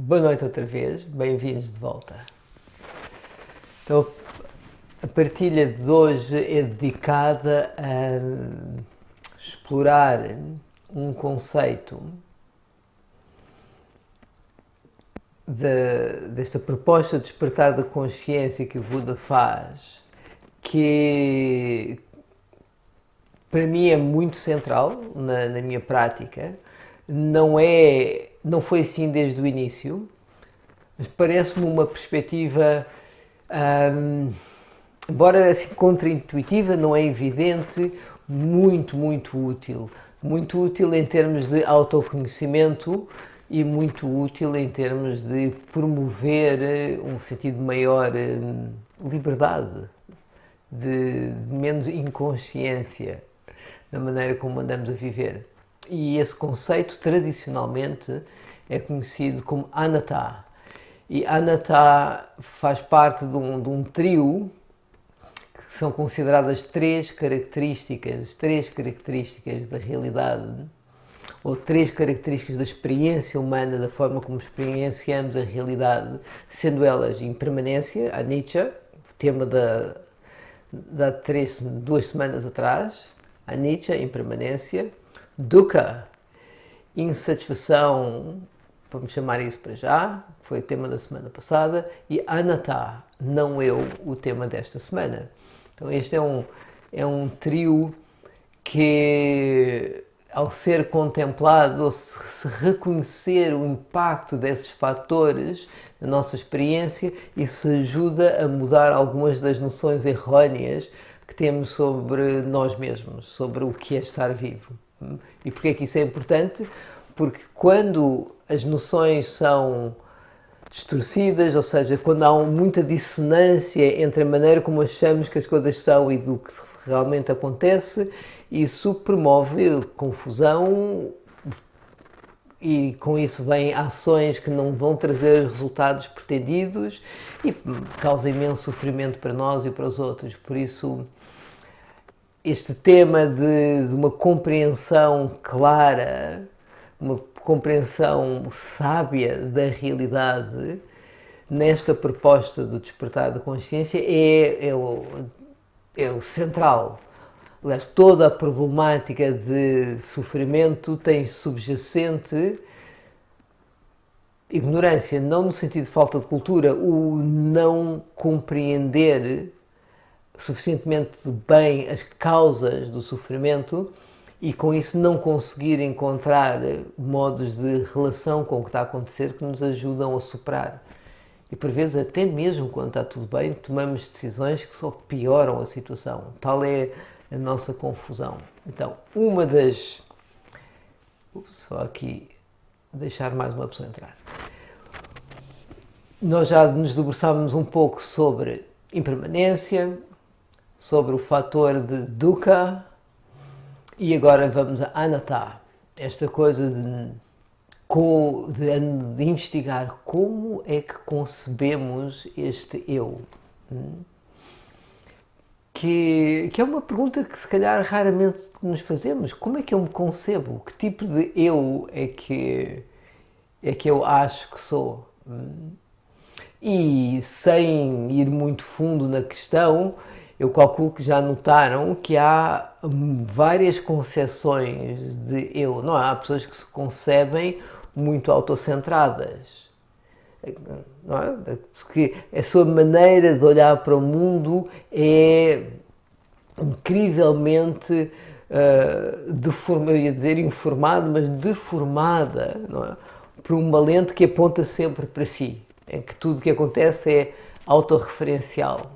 Boa noite outra vez, bem-vindos de volta. Então, a partilha de hoje é dedicada a explorar um conceito desta proposta de despertar da consciência que o Buda faz, que para mim é muito central na minha prática. Não foi assim desde o início, mas parece-me uma perspectiva, embora assim contraintuitiva, não é evidente, muito útil. Muito útil em termos de autoconhecimento e muito útil em termos de promover um sentido de maior liberdade, de menos inconsciência na maneira como andamos a viver. E esse conceito tradicionalmente é conhecido como Anatta. E Anatta faz parte de um trio que são consideradas três características da realidade, ou três características da experiência humana, da forma como experienciamos a realidade, sendo elas impermanência, anicca, tema de duas semanas atrás, anicca, impermanência, dukkha, insatisfação, vamos chamar isso para já, foi o tema da semana passada, e anatta, não eu, o tema desta semana. Então este é um trio que, ao ser contemplado, ou se reconhecer o impacto desses fatores na nossa experiência, isso ajuda a mudar algumas das noções erróneas que temos sobre nós mesmos, sobre o que é estar vivo. E porquê é que isso é importante? Porque quando as noções são distorcidas, ou seja, quando há muita dissonância entre a maneira como achamos que as coisas são e do que realmente acontece, isso promove confusão e com isso vêm ações que não vão trazer os resultados pretendidos e causa imenso sofrimento para nós e para os outros. Por isso, este tema de uma compreensão clara, uma compreensão sábia da realidade, nesta proposta do despertar da consciência é o central. Aliás, toda a problemática de sofrimento tem subjacente ignorância, não no sentido de falta de cultura, o não compreender suficientemente bem as causas do sofrimento e com isso não conseguir encontrar modos de relação com o que está a acontecer que nos ajudam a superar. E por vezes, até mesmo quando está tudo bem, tomamos decisões que só pioram a situação. Tal é a nossa confusão. Então, uma das... Só aqui deixar mais uma pessoa entrar. Nós já nos debruçámos um pouco sobre impermanência, sobre o fator de dukkha e agora vamos a anatta, esta coisa de investigar como é que concebemos este eu, que é uma pergunta que se calhar raramente nos fazemos. Como é que eu me concebo? Que tipo de eu é que eu acho que sou? E sem ir muito fundo na questão, eu calculo que já notaram que há várias concepções de eu. Não há pessoas que se concebem muito autocentradas. Não é? Porque a sua maneira de olhar para o mundo é incrivelmente eu ia dizer informada, mas deformada, não é? Por uma lente que aponta sempre para si, em que tudo o que acontece é autorreferencial.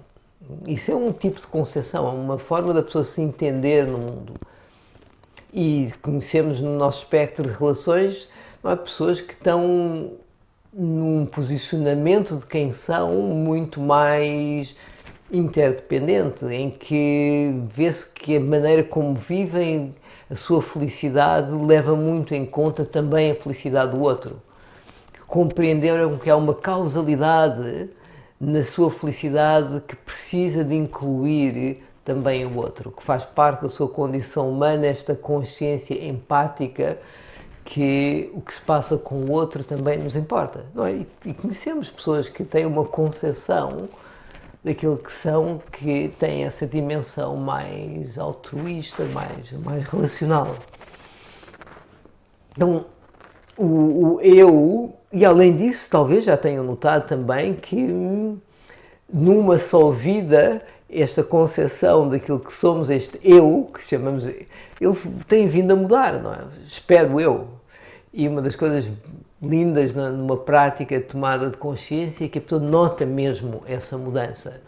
Isso é um tipo de concepção, é uma forma da pessoa se entender no mundo. E conhecemos no nosso espectro de relações, não é, pessoas que estão num posicionamento de quem são muito mais interdependente, em que vê-se que a maneira como vivem a sua felicidade leva muito em conta também a felicidade do outro. Que compreenderam que há uma causalidade na sua felicidade que precisa de incluir também o outro, que faz parte da sua condição humana, esta consciência empática que o que se passa com o outro também nos importa, não é? E conhecemos pessoas que têm uma concepção daquilo que são, que têm essa dimensão mais altruísta, mais relacional. Então, o eu, e além disso, talvez já tenham notado também que numa só vida, esta concepção daquilo que somos, este eu, que chamamos, ele tem vindo a mudar, não é? Espero eu. E uma das coisas lindas numa prática de tomada de consciência é que a pessoa nota mesmo essa mudança.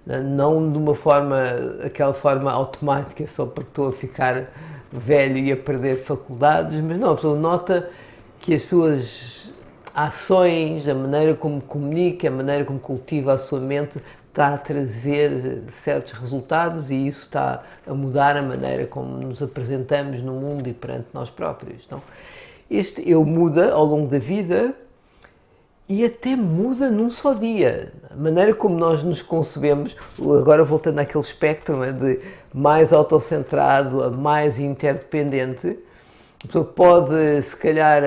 Não de uma forma, aquela forma automática, só porque estou a ficar velho e a perder faculdades, mas não, a pessoa nota que as suas ações, a maneira como comunica, a maneira como cultiva a sua mente está a trazer certos resultados e isso está a mudar a maneira como nos apresentamos no mundo e perante nós próprios. Então, este eu muda ao longo da vida e até muda num só dia. A maneira como nós nos concebemos, agora voltando àquele espectro de mais autocentrado a mais interdependente, a pessoa pode, se calhar,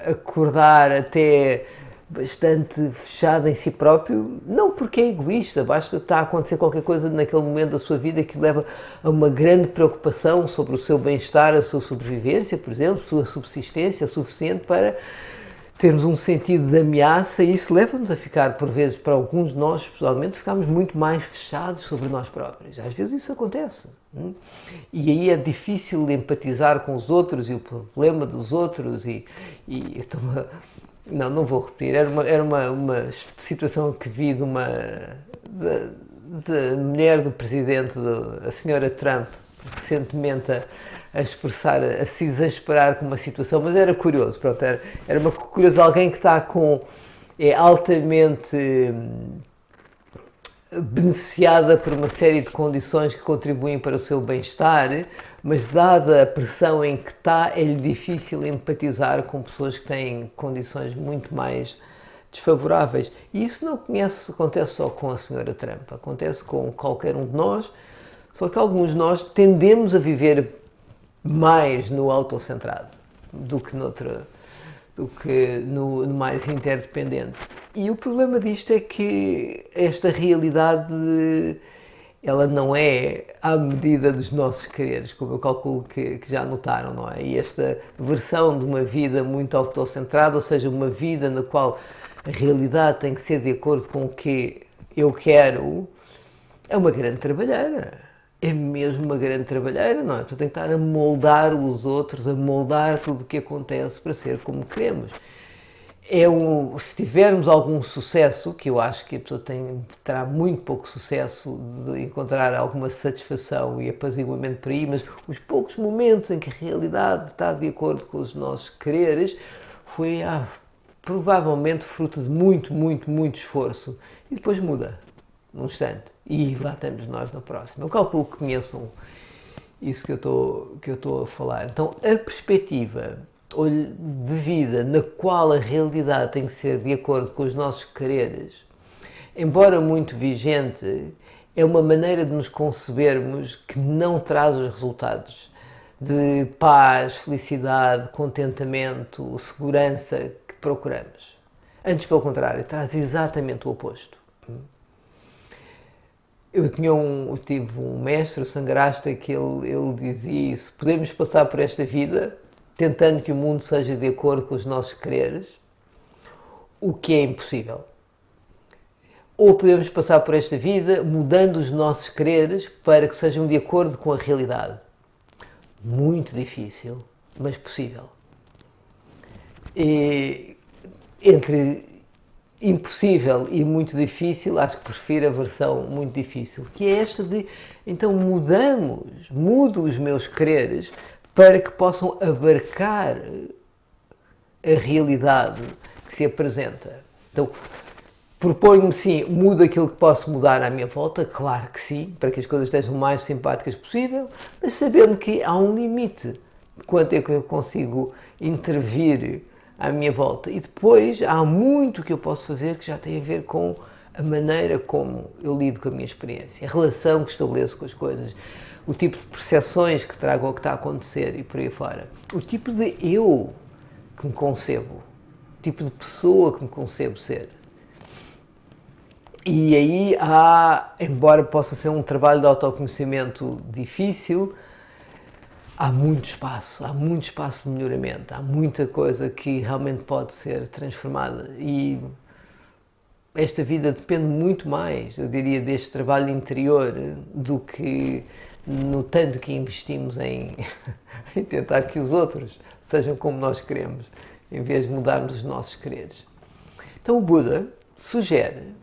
acordar até bastante fechada em si próprio, não porque é egoísta, basta estar a acontecer qualquer coisa naquele momento da sua vida que leva a uma grande preocupação sobre o seu bem-estar, a sua sobrevivência, por exemplo, a sua subsistência suficiente para termos um sentido de ameaça, e isso leva-nos a ficar, por vezes, para alguns de nós, pessoalmente, ficamos muito mais fechados sobre nós próprios. Às vezes isso acontece. E aí é difícil empatizar com os outros e o problema dos outros não vou repetir, era uma situação que vi de mulher do presidente, a senhora Trump, recentemente a expressar, a se exasperar com uma situação, mas era curioso, pronto, era uma curioso, alguém que está altamente beneficiada por uma série de condições que contribuem para o seu bem-estar, mas dada a pressão em que está, é-lhe difícil empatizar com pessoas que têm condições muito mais desfavoráveis. E isso não acontece só com a senhora Trump, acontece com qualquer um de nós, só que alguns de nós tendemos a viver mais no autocentrado do que no mais interdependente. E o problema disto é que esta realidade, ela não é à medida dos nossos quereres, como eu calculo que já notaram, não é? E esta versão de uma vida muito autocentrada, ou seja, uma vida na qual a realidade tem que ser de acordo com o que eu quero, é uma grande trabalheira. É mesmo uma grande trabalheira, não é? Tu tem que estar a moldar os outros, a moldar tudo o que acontece para ser como queremos. Se tivermos algum sucesso, que eu acho que a pessoa terá muito pouco sucesso de encontrar alguma satisfação e apaziguamento por aí, mas os poucos momentos em que a realidade está de acordo com os nossos quereres, foi provavelmente fruto de muito, muito, muito esforço. E depois muda, num instante. E lá estamos nós na próxima. Eu calculo que conheçam isso que eu estou a falar. Então, a perspectiva de vida na qual a realidade tem que ser de acordo com os nossos quereres, embora muito vigente, é uma maneira de nos concebermos que não traz os resultados de paz, felicidade, contentamento, segurança que procuramos. Antes, pelo contrário, traz exatamente o oposto. Eu tive um mestre, o Sangrasta, que ele dizia isso: podemos passar por esta vida tentando que o mundo seja de acordo com os nossos quereres, o que é impossível. Ou podemos passar por esta vida mudando os nossos quereres para que sejam de acordo com a realidade. Muito difícil, mas possível. E entre impossível e muito difícil, acho que prefiro a versão muito difícil, que é esta de, então mudo os meus quereres para que possam abarcar a realidade que se apresenta. Então, proponho-me, sim, mudo aquilo que posso mudar à minha volta, claro que sim, para que as coisas estejam o mais simpáticas possível, mas sabendo que há um limite de quanto é que eu consigo intervir à minha volta. E depois há muito que eu posso fazer que já tem a ver com a maneira como eu lido com a minha experiência, a relação que estabeleço com as coisas, o tipo de percepções que trago ao que está a acontecer e por aí fora. O tipo de eu que me concebo, o tipo de pessoa que me concebo ser. E aí embora possa ser um trabalho de autoconhecimento difícil, há muito espaço de melhoramento, há muita coisa que realmente pode ser transformada e esta vida depende muito mais, eu diria, deste trabalho interior do que no tanto que investimos em tentar que os outros sejam como nós queremos, em vez de mudarmos os nossos quereres. Então o Buda sugere,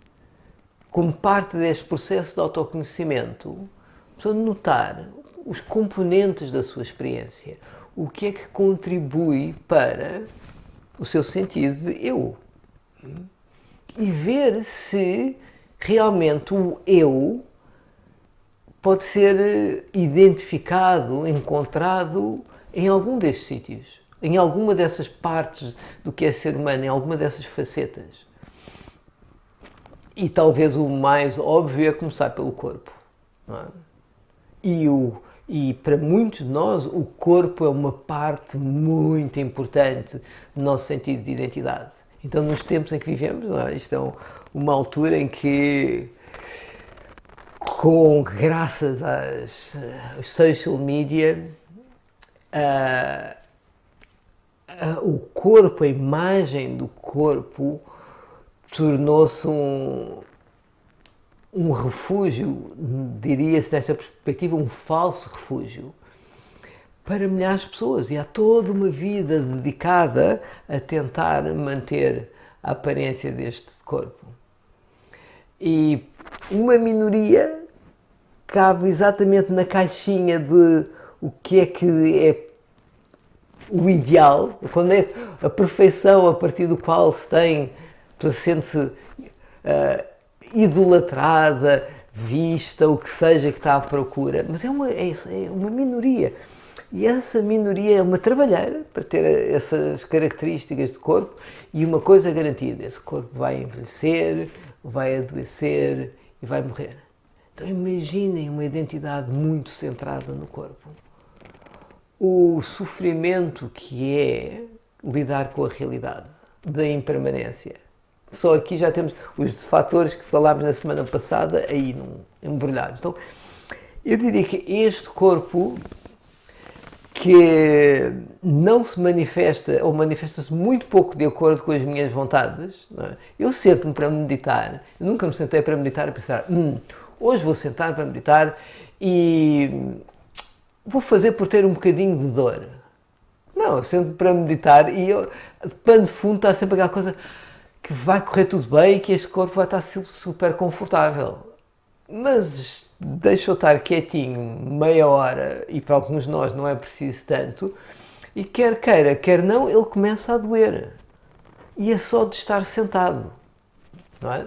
como parte deste processo de autoconhecimento, de notar os componentes da sua experiência, o que é que contribui para o seu sentido de eu. E ver se realmente o eu pode ser identificado, encontrado em algum destes sítios, em alguma dessas partes do que é ser humano, em alguma dessas facetas. E talvez o mais óbvio é começar pelo corpo. Não é? E para muitos de nós, o corpo é uma parte muito importante do nosso sentido de identidade. Então, nos tempos em que vivemos, não é? Isto é uma altura em que, graças aos social media, o corpo, a imagem do corpo, tornou-se um refúgio, diria-se nesta perspectiva, um falso refúgio para milhares de pessoas. E há toda uma vida dedicada a tentar manter a aparência deste corpo. E uma minoria cabe exatamente na caixinha de o que é o ideal, quando é a perfeição a partir do qual se tem, sente-se idolatrada, vista, o que seja que está à procura, mas é uma minoria. E essa minoria é uma trabalheira para ter essas características de corpo e uma coisa garantida, esse corpo vai envelhecer, vai adoecer e vai morrer. Então imaginem uma identidade muito centrada no corpo. O sofrimento que é lidar com a realidade da impermanência. Só aqui já temos os fatores que falámos na semana passada aí embrulhados. Então, eu diria que este corpo que não se manifesta ou manifesta-se muito pouco de acordo com as minhas vontades, não é? Eu sento-me para meditar, eu nunca me sentei para meditar e pensar, hoje vou sentar para meditar e vou fazer por ter um bocadinho de dor. Não, eu sento para meditar e de pano de fundo está sempre aquela coisa que vai correr tudo bem e que este corpo vai estar super confortável. Mas deixa eu estar quietinho meia hora, e para alguns de nós não é preciso tanto, e quer queira, quer não, ele começa a doer. E é só de estar sentado, não é?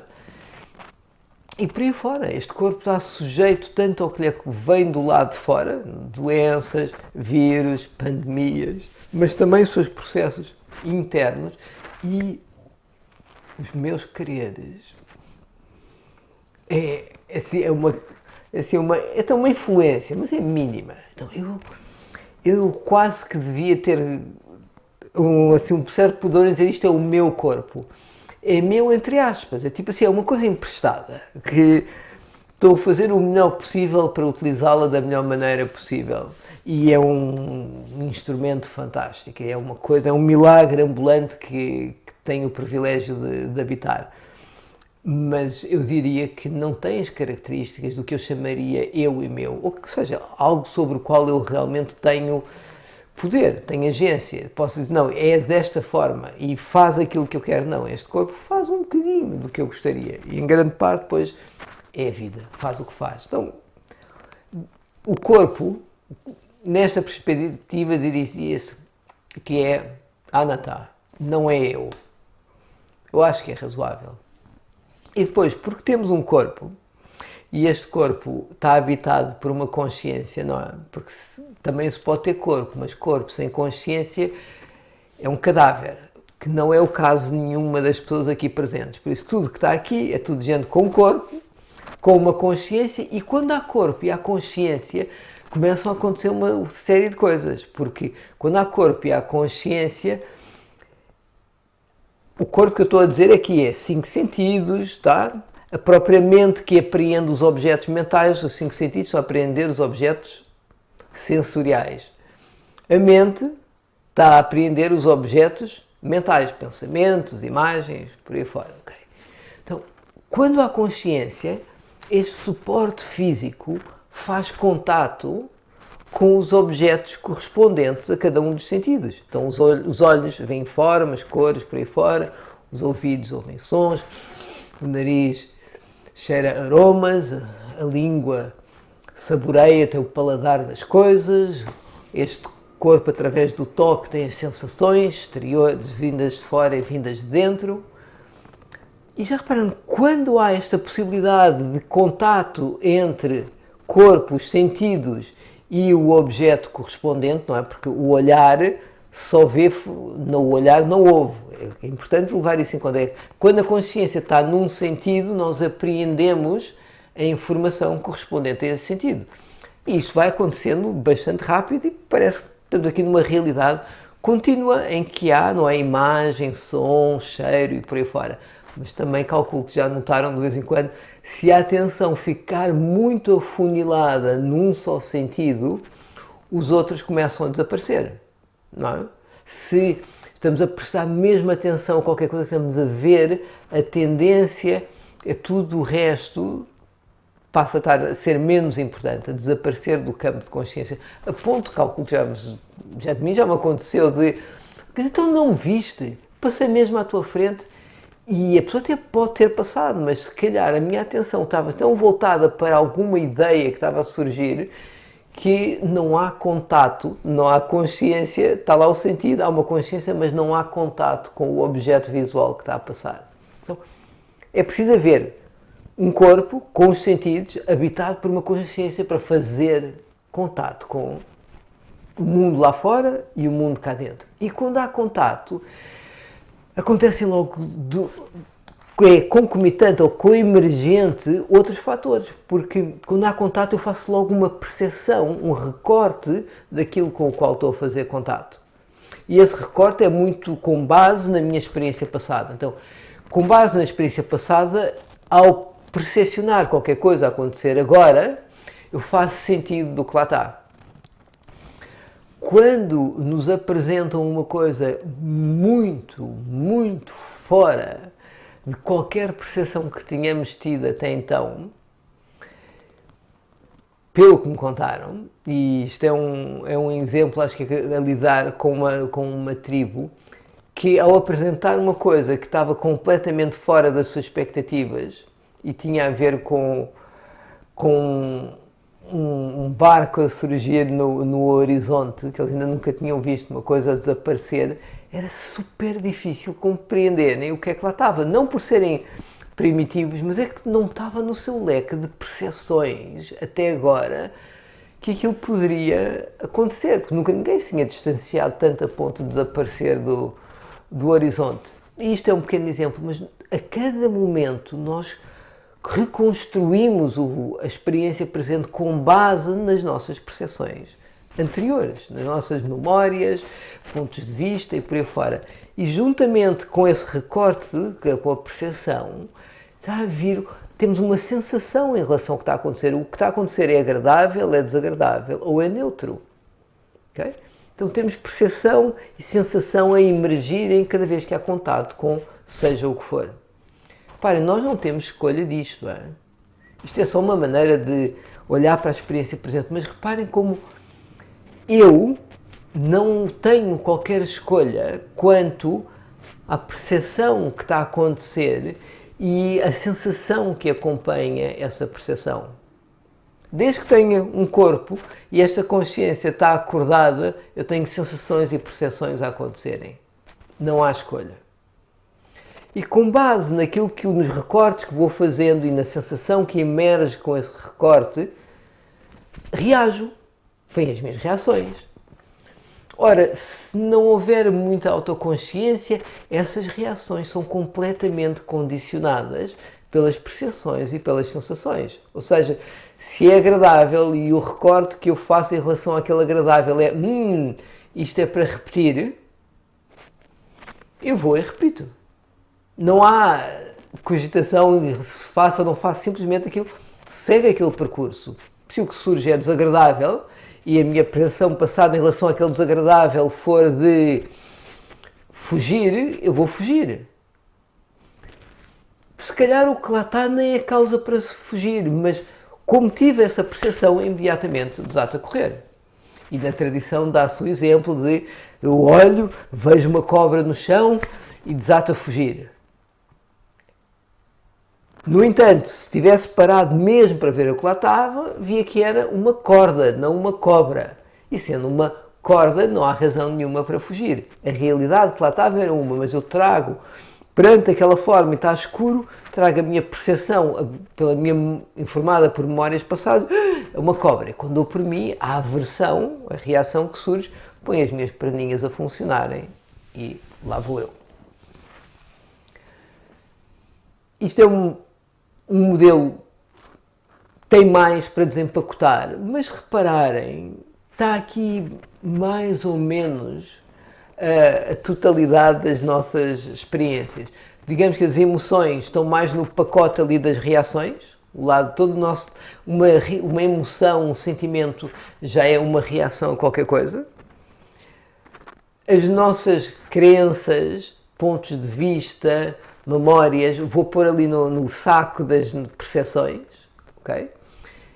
E por aí fora, este corpo está sujeito tanto ao que lhe vem do lado de fora, doenças, vírus, pandemias, mas também os seus processos internos e os meus quereres. É uma influência, mas é mínima. Então eu quase que devia ter um certo pudor em dizer isto é o meu corpo. É meu entre aspas, é tipo assim, é uma coisa emprestada, que estou a fazer o melhor possível para utilizá-la da melhor maneira possível. E é um instrumento fantástico, é um milagre ambulante que tenho o privilégio de habitar. Mas eu diria que não tem as características do que eu chamaria eu e meu, ou que seja, algo sobre o qual eu realmente tenho poder, tenho agência. Posso dizer, não, é desta forma e faz aquilo que eu quero. Não, este corpo faz um bocadinho do que eu gostaria e em grande parte depois é a vida, faz o que faz. Então, o corpo, nesta perspectiva, diria-se que é anatta, não é eu. Eu acho que é razoável. E depois, porque temos um corpo, e este corpo está habitado por uma consciência, não é? Porque também se pode ter corpo, mas corpo sem consciência é um cadáver, que não é o caso de nenhuma das pessoas aqui presentes. Por isso, tudo que está aqui é tudo gente com corpo, com uma consciência, e quando há corpo e há consciência, começam a acontecer uma série de coisas, porque quando há corpo e há consciência, O corpo que eu estou a dizer aqui é 5 sentidos, tá? A própria mente que apreende os objetos mentais, os 5 sentidos são apreender os objetos sensoriais. A mente está a apreender os objetos mentais, pensamentos, imagens, por aí fora. Okay? Então, quando há consciência, este suporte físico faz contato com os objetos correspondentes a cada um dos sentidos. Então, os olhos veem formas, cores, por aí fora, os ouvidos ouvem sons, o nariz cheira aromas, a língua saboreia, tem o paladar das coisas, este corpo, através do toque, tem as sensações exteriores, vindas de fora e vindas de dentro. E já reparando, quando há esta possibilidade de contato entre corpo, os sentidos e o objeto correspondente, não é? Porque o olhar só vê, no olhar não ouve. É importante levar isso em conta. Quando a consciência está num sentido, nós apreendemos a informação correspondente a esse sentido. E isto vai acontecendo bastante rápido e parece que estamos aqui numa realidade contínua em que há, não é, imagem, som, cheiro e por aí fora. Mas também calculo que já notaram de vez em quando, se a atenção ficar muito afunilada num só sentido, os outros começam a desaparecer, não é? Se estamos a prestar mesmo atenção a qualquer coisa que estamos a ver, a tendência é tudo o resto passa a ser menos importante, a desaparecer do campo de consciência, a ponto, calculo que já de mim já me aconteceu de, então não viste, passei mesmo à tua frente. E a pessoa até pode ter passado, mas se calhar a minha atenção estava tão voltada para alguma ideia que estava a surgir que não há contato, não há consciência, está lá o sentido, há uma consciência, mas não há contato com o objeto visual que está a passar. Então, é preciso haver um corpo com os sentidos habitado por uma consciência para fazer contato com o mundo lá fora e o mundo cá dentro. E quando há contato, acontecem logo, é concomitante ou coemergente outros fatores, porque quando há contato eu faço logo uma percepção, um recorte daquilo com o qual estou a fazer contato. E esse recorte é muito com base na minha experiência passada. Então, com base na experiência passada, ao percepcionar qualquer coisa a acontecer agora, eu faço sentido do que lá está. Quando nos apresentam uma coisa muito, muito fora de qualquer percepção que tínhamos tido até então, pelo que me contaram, e isto é um exemplo, acho que é a lidar com uma tribo, que ao apresentar uma coisa que estava completamente fora das suas expectativas e tinha a ver com um barco a surgir no horizonte, que eles ainda nunca tinham visto, uma coisa a desaparecer, era super difícil compreenderem o que é que lá estava. Não por serem primitivos, mas é que não estava no seu leque de percepções até agora que aquilo poderia acontecer, porque nunca ninguém se tinha distanciado tanto a ponto de desaparecer do horizonte. E isto é um pequeno exemplo, mas a cada momento nós reconstruímos a experiência presente com base nas nossas percepções anteriores, nas nossas memórias, pontos de vista e por aí fora. E juntamente com esse recorte, com a percepção, está a vir, temos uma sensação em relação ao que está a acontecer. O que está a acontecer é agradável, é desagradável ou é neutro. Okay? Então temos percepção e sensação a emergirem cada vez que há contato com seja o que for. Reparem, nós não temos escolha disto. É? Isto é só uma maneira de olhar para a experiência presente, mas reparem como eu não tenho qualquer escolha quanto à percepção que está a acontecer e a sensação que acompanha essa percepção. Desde que tenha um corpo e esta consciência está acordada, eu tenho sensações e percepções a acontecerem. Não há escolha. E com base naquilo que nos recortes que vou fazendo e na sensação que emerge com esse recorte, reajo. Vêm as minhas reações. Ora, se não houver muita autoconsciência, essas reações são completamente condicionadas pelas percepções e pelas sensações. Ou seja, se é agradável e o recorte que eu faço em relação àquele agradável é isto é para repetir, eu vou e repito. Não há cogitação, se faça ou não faça, simplesmente aquilo, segue aquele percurso. Se o que surge é desagradável e a minha percepção passada em relação àquele desagradável for de fugir, eu vou fugir. Se calhar o que lá está nem é causa para se fugir, mas como tive essa percepção, imediatamente desato a correr. E na tradição dá-se o exemplo de eu olho, vejo uma cobra no chão e desato a fugir. No entanto, se tivesse parado mesmo para ver o que lá estava, via que era uma corda, não uma cobra. E sendo uma corda, não há razão nenhuma para fugir. A realidade que lá estava era uma, mas eu trago perante aquela forma e está escuro, trago a minha percepção, pela minha, informada por memórias passadas, é uma cobra. Quando eu por mim, a aversão, a reação que surge, põe as minhas perninhas a funcionarem e lá vou eu. Isto é um modelo, tem mais para desempacotar, mas repararem, está aqui mais ou menos a totalidade das nossas experiências. Digamos que as emoções estão mais no pacote ali das reações, o lado todo nosso, uma emoção, um sentimento já é uma reação a qualquer coisa. As nossas crenças, pontos de vista, memórias, vou pôr ali no saco das percepções, ok?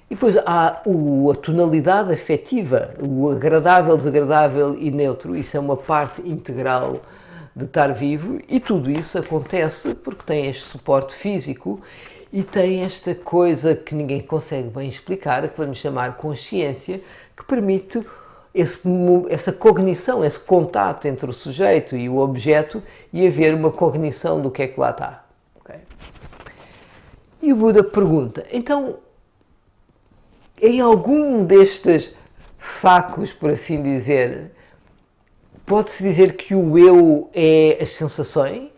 E depois há a tonalidade afetiva, o agradável, desagradável e neutro, isso é uma parte integral de estar vivo e tudo isso acontece porque tem este suporte físico e tem esta coisa que ninguém consegue bem explicar, que vamos chamar consciência, que permite essa cognição, esse contato entre o sujeito e o objeto e haver uma cognição do que é que lá está. Okay? E o Buda pergunta, então, em algum destes sacos, por assim dizer, pode-se dizer que o eu é as sensações?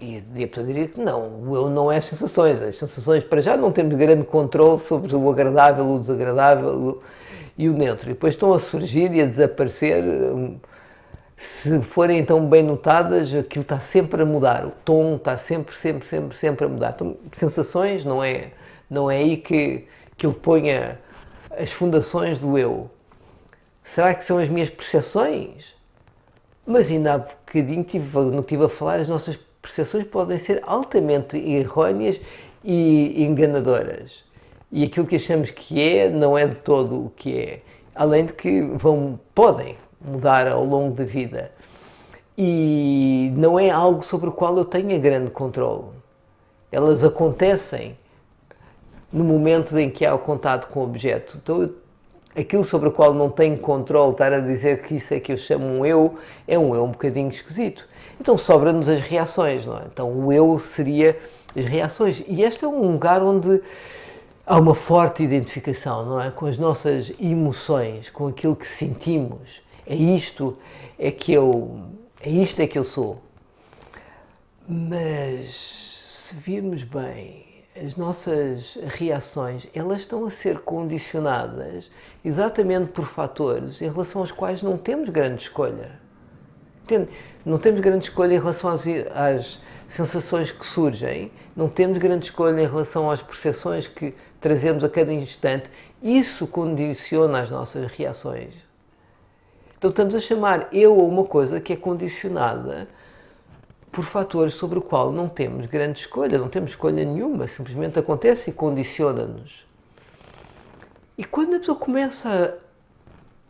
E a pessoa diria que não, o eu não é as sensações para já não temos grande controle sobre o agradável, o desagradável e o neutro. E depois estão a surgir e a desaparecer, se forem então bem notadas, aquilo está sempre a mudar, o tom está sempre a mudar. Então, sensações não é aí que eu ponha as fundações do eu. Será que são as minhas percepções? Mas ainda há bocadinho estive a falar, as nossas percepções podem ser altamente erróneas e enganadoras. E aquilo que achamos que é, não é de todo o que é. Além de que podem mudar ao longo da vida. E não é algo sobre o qual eu tenha grande controle. Elas acontecem no momento em que há o contato com o objeto. Então, aquilo sobre o qual não tenho controle, estar a dizer que isso é que eu chamo um eu, é um bocadinho esquisito. Então sobra-nos as reações, não é? Então o eu seria as reações. E este é um lugar onde há uma forte identificação, não é? Com as nossas emoções, com aquilo que sentimos. É isto que eu sou. Mas se virmos bem, as nossas reações, elas estão a ser condicionadas exatamente por fatores em relação aos quais não temos grande escolha. Entende? Não temos grande escolha em relação às sensações que surgem, não temos grande escolha em relação às percepções que trazemos a cada instante. Isso condiciona as nossas reações. Então estamos a chamar eu a uma coisa que é condicionada por fatores sobre o qual não temos grande escolha, não temos escolha nenhuma, simplesmente acontece e condiciona-nos. E quando a pessoa começa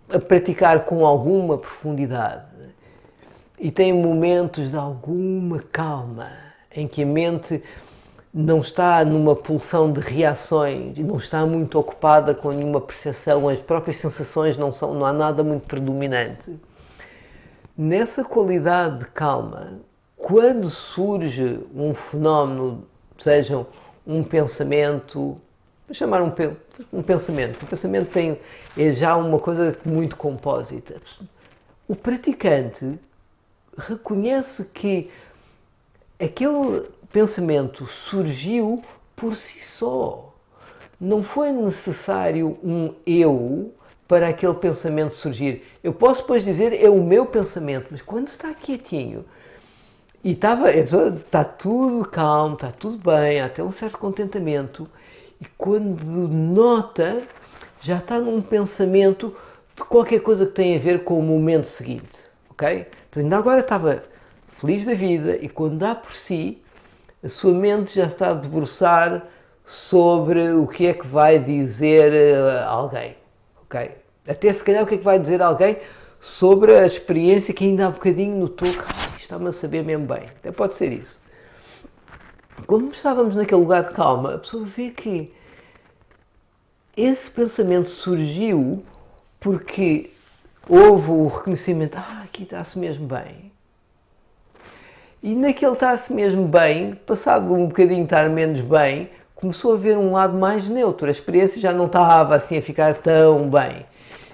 a praticar com alguma profundidade e tem momentos de alguma calma, em que a mente não está numa pulsão de reações e não está muito ocupada com nenhuma percepção, as próprias sensações não há nada muito predominante. Nessa qualidade de calma, quando surge um fenómeno, seja um pensamento, vou chamar um pensamento, o pensamento é já uma coisa muito compósita. O praticante reconhece que aquele pensamento surgiu por si só. Não foi necessário um eu para aquele pensamento surgir. Eu posso depois dizer é o meu pensamento, mas quando está quietinho, E está tudo calmo, está tudo bem, há até um certo contentamento. E quando nota, já está num pensamento de qualquer coisa que tem a ver com o momento seguinte, ok? Então, ainda agora estava feliz da vida e quando dá por si, a sua mente já está a debruçar sobre o que é que vai dizer a alguém, ok? Até se calhar o que é que vai dizer a alguém sobre a experiência que ainda há bocadinho notou que está-me a saber mesmo bem. Até pode ser isso. Quando estávamos naquele lugar de calma, a pessoa vê que esse pensamento surgiu porque houve o reconhecimento, aqui está-se mesmo bem. E naquele está-se mesmo bem, passado um bocadinho estar menos bem, começou a ver um lado mais neutro. A experiência já não estava assim a ficar tão bem.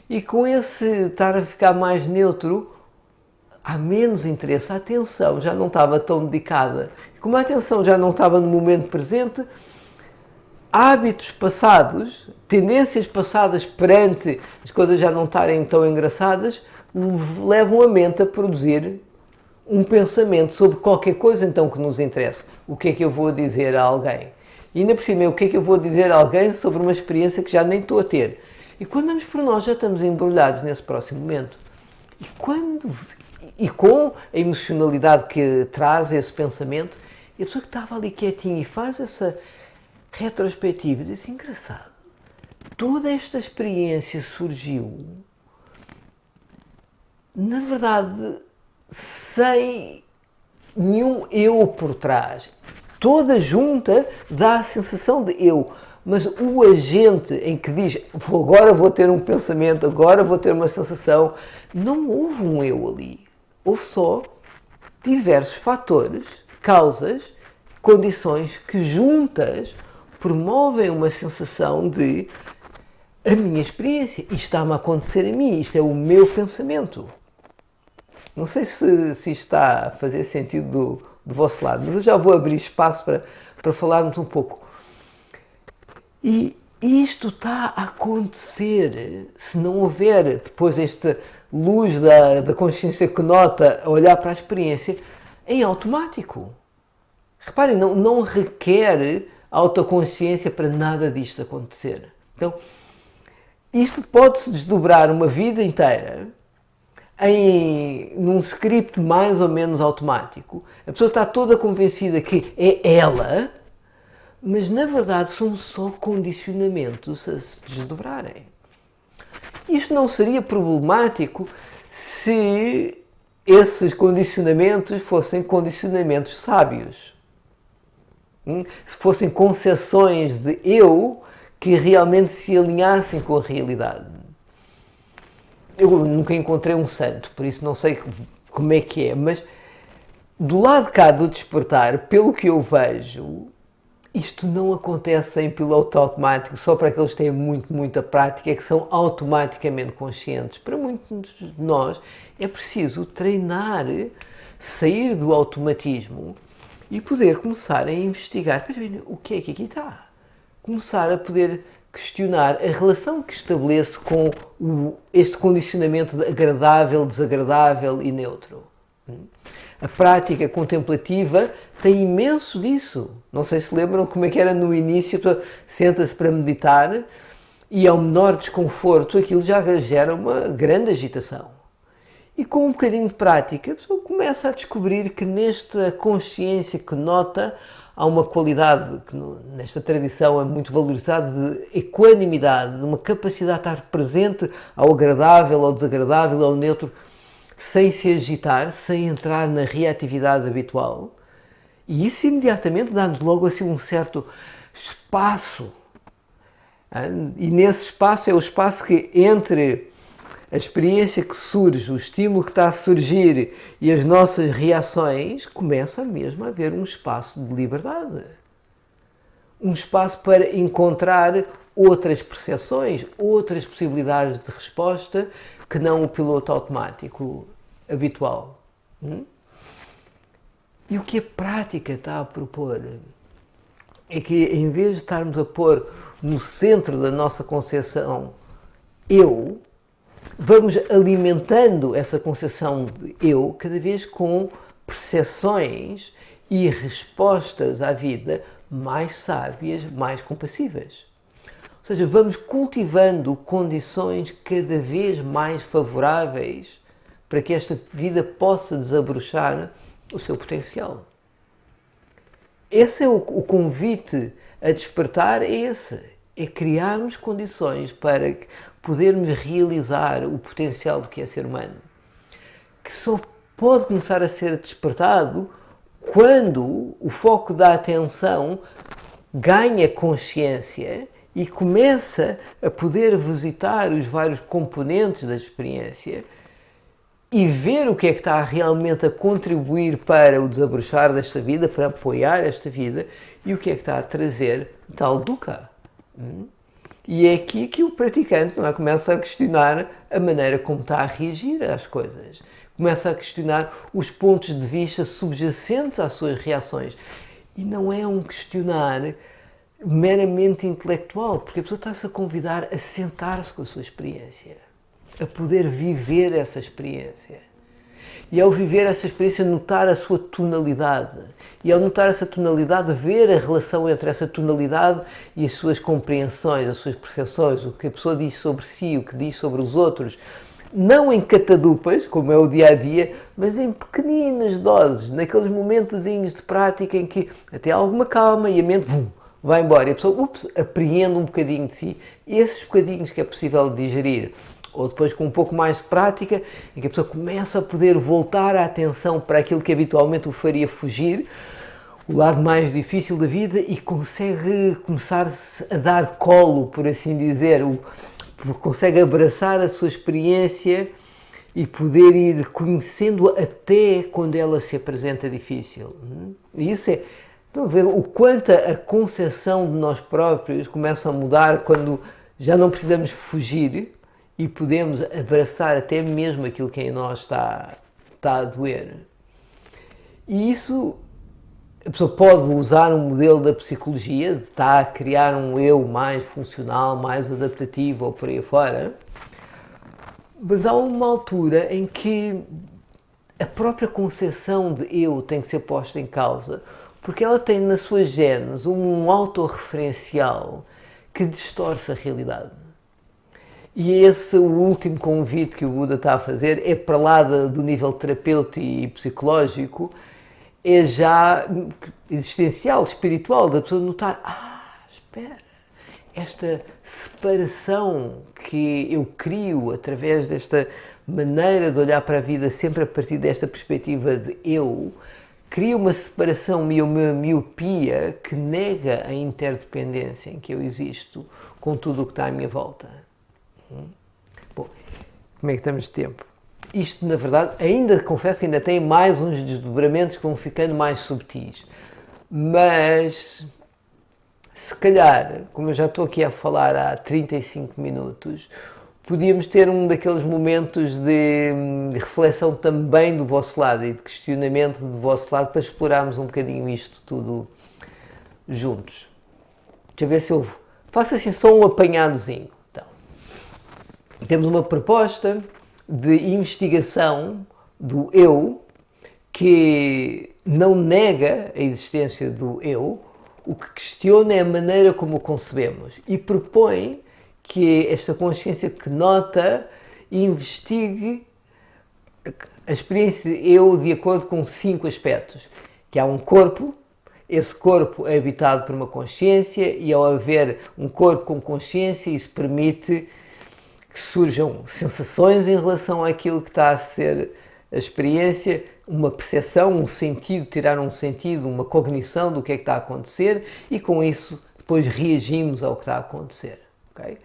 E com esse estar a ficar mais neutro, há menos interesse, a atenção já não estava tão dedicada. E como a atenção já não estava no momento presente, hábitos passados, tendências passadas perante as coisas já não estarem tão engraçadas, levam a mente a produzir um pensamento sobre qualquer coisa então que nos interesse. O que é que eu vou dizer a alguém? E ainda por cima, o que é que eu vou dizer a alguém sobre uma experiência que já nem estou a ter? E quando damos por nós, já estamos embrulhados nesse próximo momento. E com a emocionalidade que traz esse pensamento, e a pessoa que estava ali quietinha e faz essa retrospectiva, diz assim, engraçado, toda esta experiência surgiu, na verdade, sem nenhum eu por trás. Toda junta dá a sensação de eu, mas o agente em que diz agora vou ter um pensamento, agora vou ter uma sensação, não houve um eu ali. Houve só diversos fatores, causas, condições que juntas promovem uma sensação de a minha experiência, isto está-me a acontecer a mim, isto é o meu pensamento. Não sei se isto está a fazer sentido do vosso lado, mas eu já vou abrir espaço para falarmos um pouco. E isto está a acontecer se não houver depois esta luz da consciência que nota a olhar para a experiência em automático. Reparem, não requer autoconsciência para nada disto acontecer. Então, isto pode-se desdobrar uma vida inteira num script mais ou menos automático. A pessoa está toda convencida que é ela, mas na verdade são só condicionamentos a se desdobrarem. Isto não seria problemático se esses condicionamentos fossem condicionamentos sábios. Se fossem concepções de eu que realmente se alinhassem com a realidade. Eu nunca encontrei um santo, por isso não sei como é que é, mas do lado de cá do despertar, pelo que eu vejo, isto não acontece em piloto automático, só para aqueles que têm muita prática, que são automaticamente conscientes. Para muitos de nós é preciso treinar, sair do automatismo e poder começar a investigar. O que é que aqui está? Começar a poder questionar a relação que estabeleço com este condicionamento de agradável, desagradável e neutro. A prática contemplativa tem imenso disso. Não sei se lembram como é que era no início, a pessoa senta-se para meditar e ao menor desconforto aquilo já gera uma grande agitação. E com um bocadinho de prática a pessoa começa a descobrir que nesta consciência que nota há uma qualidade que nesta tradição é muito valorizada de equanimidade, de uma capacidade de estar presente ao agradável, ao desagradável, ao neutro, sem se agitar, sem entrar na reatividade habitual. E isso imediatamente dá-nos logo assim um certo espaço. E nesse espaço é o espaço que entre a experiência que surge, o estímulo que está a surgir e as nossas reações, começa mesmo a haver um espaço de liberdade. Um espaço para encontrar outras percepções, outras possibilidades de resposta que não o piloto automático habitual. E o que a prática está a propor é que, em vez de estarmos a pôr no centro da nossa concepção eu, vamos alimentando essa concepção de eu cada vez com percepções e respostas à vida mais sábias, mais compassivas. Ou seja, vamos cultivando condições cada vez mais favoráveis para que esta vida possa desabrochar o seu potencial. Esse é o convite a despertar, é esse. É criarmos condições para podermos realizar o potencial do que é ser humano. Que só pode começar a ser despertado quando o foco da atenção ganha consciência e começa a poder visitar os vários componentes da experiência e ver o que é que está realmente a contribuir para o desabrochar desta vida, para apoiar esta vida, e o que é que está a trazer tal dukkha. E é aqui que o praticante, não é, começa a questionar a maneira como está a reagir às coisas. Começa a questionar os pontos de vista subjacentes às suas reações. E não é um questionar meramente intelectual, porque a pessoa está-se a convidar a sentar-se com a sua experiência, a poder viver essa experiência. E ao viver essa experiência, notar a sua tonalidade. E ao notar essa tonalidade, ver a relação entre essa tonalidade e as suas compreensões, as suas percepções, o que a pessoa diz sobre si, o que diz sobre os outros. Não em catadupas, como é o dia-a-dia, mas em pequeninas doses, naqueles momentozinhos de prática em que até há alguma calma e a mente vai embora. E a pessoa apreende um bocadinho de si. Esses bocadinhos que é possível digerir, ou depois com um pouco mais de prática, em que a pessoa começa a poder voltar a atenção para aquilo que habitualmente o faria fugir, o lado mais difícil da vida, e consegue começar a dar colo, por assim dizer, consegue abraçar a sua experiência e poder ir conhecendo até quando ela se apresenta difícil. E isso é, estão a ver o quanto a concepção de nós próprios começa a mudar quando já não precisamos fugir e podemos abraçar até mesmo aquilo que em nós está a doer. E isso, a pessoa pode usar um modelo da psicologia, de estar a criar um eu mais funcional, mais adaptativo ou por aí fora, mas há uma altura em que a própria concepção de eu tem que ser posta em causa, porque ela tem na sua genes um autorreferencial que distorce a realidade. E esse o último convite que o Buda está a fazer é para lá do nível terapêutico e psicológico, é já existencial, espiritual, da pessoa notar, espera, esta separação que eu crio através desta maneira de olhar para a vida sempre a partir desta perspectiva de eu, cria uma separação e uma miopia que nega a interdependência em que eu existo com tudo o que está à minha volta. Bom, como é que estamos de tempo? Isto, na verdade, ainda confesso que ainda tem mais uns desdobramentos que vão ficando mais subtis. Mas, se calhar, como eu já estou aqui a falar há 35 minutos, podíamos ter um daqueles momentos de reflexão também do vosso lado e de questionamento do vosso lado para explorarmos um bocadinho isto tudo juntos. Deixa eu ver se eu faço assim só um apanhadozinho. Temos uma proposta de investigação do eu que não nega a existência do eu, o que questiona é a maneira como o concebemos e propõe que esta consciência que nota investigue a experiência de eu de acordo com 5 aspectos. Que há um corpo, esse corpo é habitado por uma consciência e ao haver um corpo com consciência isso permite que surjam sensações em relação àquilo que está a ser a experiência, uma percepção, um sentido, tirar um sentido, uma cognição do que é que está a acontecer e com isso depois reagimos ao que está a acontecer. Okay?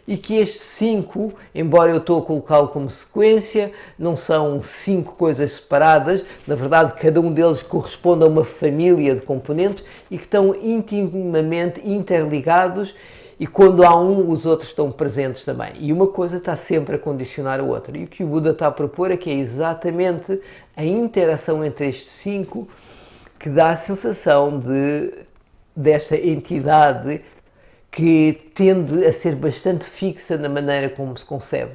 E que estes 5, embora eu estou a colocá-lo como sequência, não são 5 coisas separadas, na verdade cada um deles corresponde a uma família de componentes e que estão intimamente interligados. E quando há um, os outros estão presentes também. E uma coisa está sempre a condicionar a outra. E o que o Buda está a propor é que é exatamente a interação entre estes 5 que dá a sensação desta entidade que tende a ser bastante fixa na maneira como se concebe.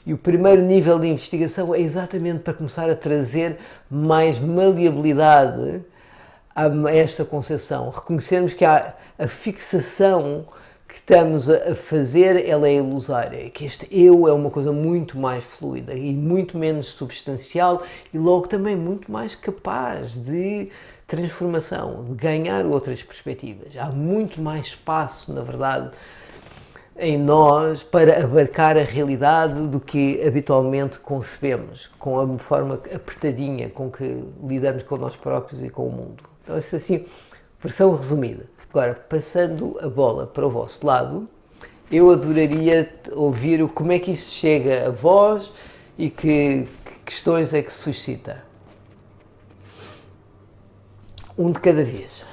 E o primeiro nível de investigação é exatamente para começar a trazer mais maleabilidade a esta concepção. Reconhecermos que a fixação que estamos a fazer, ela é ilusória, que este eu é uma coisa muito mais fluida e muito menos substancial e logo também muito mais capaz de transformação, de ganhar outras perspectivas. Há muito mais espaço, na verdade, em nós para abarcar a realidade do que habitualmente concebemos, com a forma apertadinha com que lidamos com nós próprios e com o mundo. Então, isso assim, versão resumida. Agora, passando a bola para o vosso lado, eu adoraria ouvir como é que isto chega a vós e que questões é que suscita. Um de cada vez.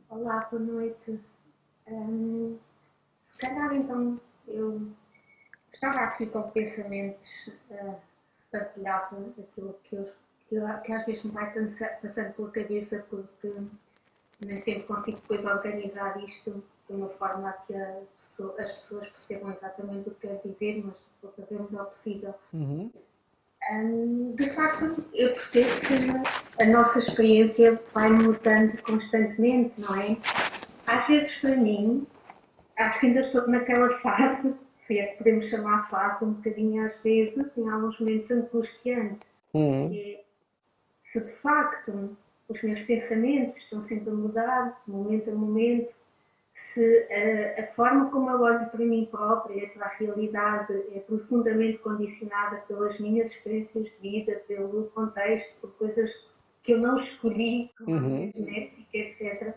Olá, boa noite. Se calhar então eu estava aqui com pensamentos, se partilhava aquilo que às vezes me vai passando pela cabeça, porque nem sempre consigo depois organizar isto de uma forma que as pessoas percebam exatamente o que quer dizer, mas vou fazer o melhor possível. De facto, eu percebo que a nossa experiência vai mudando constantemente, não é? Às vezes, para mim, acho que ainda estou naquela fase, se é que podemos chamar fase, um bocadinho às vezes, em alguns momentos angustiante, que é se de facto os meus pensamentos estão sempre a mudar, momento a momento, se a forma como eu olho para mim própria, para a realidade, é profundamente condicionada pelas minhas experiências de vida, pelo contexto, por coisas que eu não escolhi, como a minha genética, etc.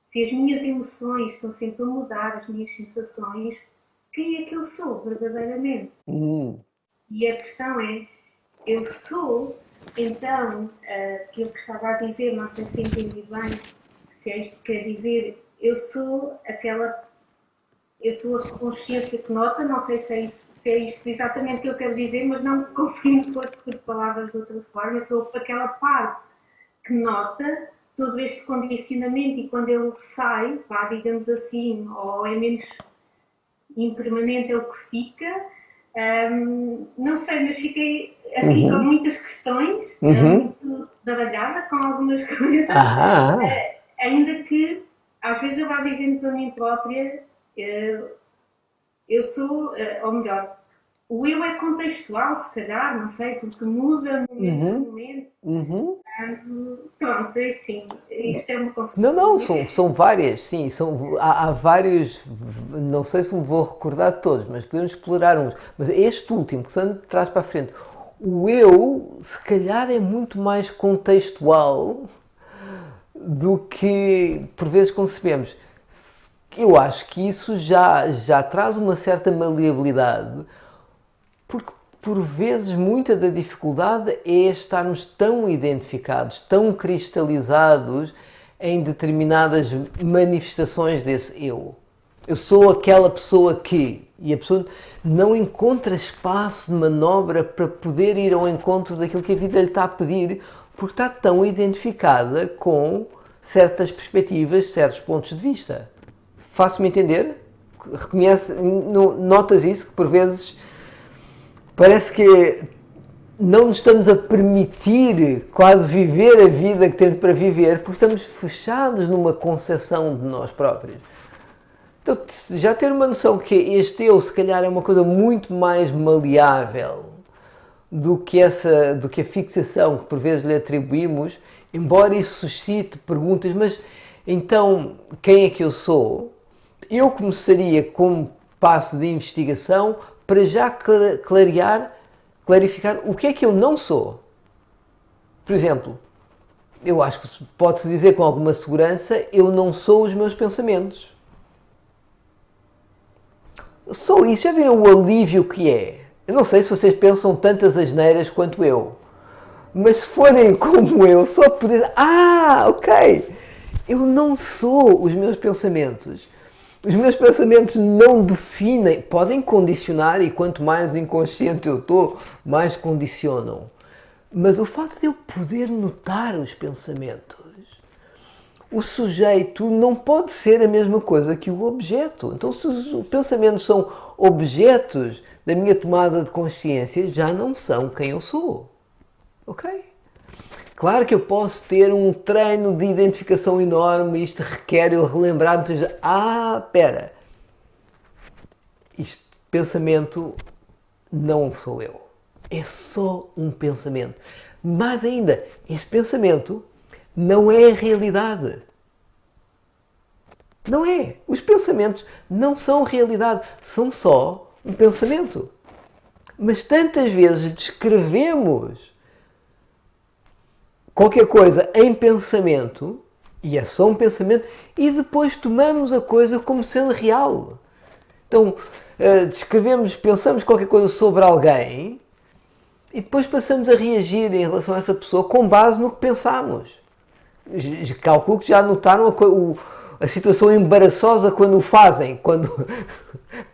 Se as minhas emoções estão sempre a mudar, as minhas sensações, quem é que eu sou verdadeiramente? E a questão é, eu sou, então, aquilo que estava a dizer, não sei se entendi bem, se é isto que quer dizer, eu sou a consciência que nota, não sei se é isto exatamente que eu quero dizer, mas não conseguindo pôr por palavras de outra forma, eu sou aquela parte que nota todo este condicionamento e quando ele sai, vá, digamos assim, ou é menos impermanente, é o que fica. Não sei, mas fiquei aqui com muitas questões, muito baralhada com algumas coisas, ainda que às vezes eu vá dizendo para mim própria, eu sou, ou melhor, o eu é contextual, se calhar, não sei, porque muda momento a momento. Pronto, é assim, isto é uma confusão. Não, são várias, sim, há vários, não sei se me vou recordar de todos, mas podemos explorar uns. Mas este último, que Sandro traz para a frente, o eu, se calhar, é muito mais contextual do que por vezes concebemos. Eu acho que isso já traz uma certa maleabilidade, porque por vezes muita da dificuldade é estarmos tão identificados, tão cristalizados em determinadas manifestações desse eu. Eu sou aquela pessoa que... E a pessoa não encontra espaço de manobra para poder ir ao encontro daquilo que a vida lhe está a pedir, porque está tão identificada com certas perspectivas, certos pontos de vista. Faço-me entender? Reconhece, notas isso, que por vezes parece que não nos estamos a permitir quase viver a vida que temos para viver, porque estamos fechados numa concepção de nós próprios. Então, já ter uma noção que este eu, se calhar, é uma coisa muito mais maleável do que a fixação que por vezes lhe atribuímos, embora isso suscite perguntas, mas então, quem é que eu sou? Eu começaria como passo de investigação para já clarificar o que é que eu não sou. Por exemplo, eu acho que pode-se dizer com alguma segurança, eu não sou os meus pensamentos. Só isso, já viram o alívio que é? Eu não sei se vocês pensam tantas asneiras quanto eu, Mas se forem como eu, só poder... ok, eu não sou os meus pensamentos. Os meus pensamentos não definem, podem condicionar, e quanto mais inconsciente eu estou, mais condicionam. Mas o facto de eu poder notar os pensamentos, o sujeito não pode ser a mesma coisa que o objeto. Então, se os pensamentos são objetos da minha tomada de consciência, já não são quem eu sou. Ok? Claro que eu posso ter um treino de identificação enorme, isto requer eu relembrar muitas vezes, espera, este pensamento não sou eu, é só um pensamento. Mais ainda, esse pensamento não é a realidade. Não é. Os pensamentos não são realidade, são só um pensamento. Mas tantas vezes descrevemos qualquer coisa em pensamento, e é só um pensamento, e depois tomamos a coisa como sendo real. Então, descrevemos, pensamos qualquer coisa sobre alguém, e depois passamos a reagir em relação a essa pessoa com base no que pensamos. Calculo que já notaram a situação embaraçosa quando o fazem, quando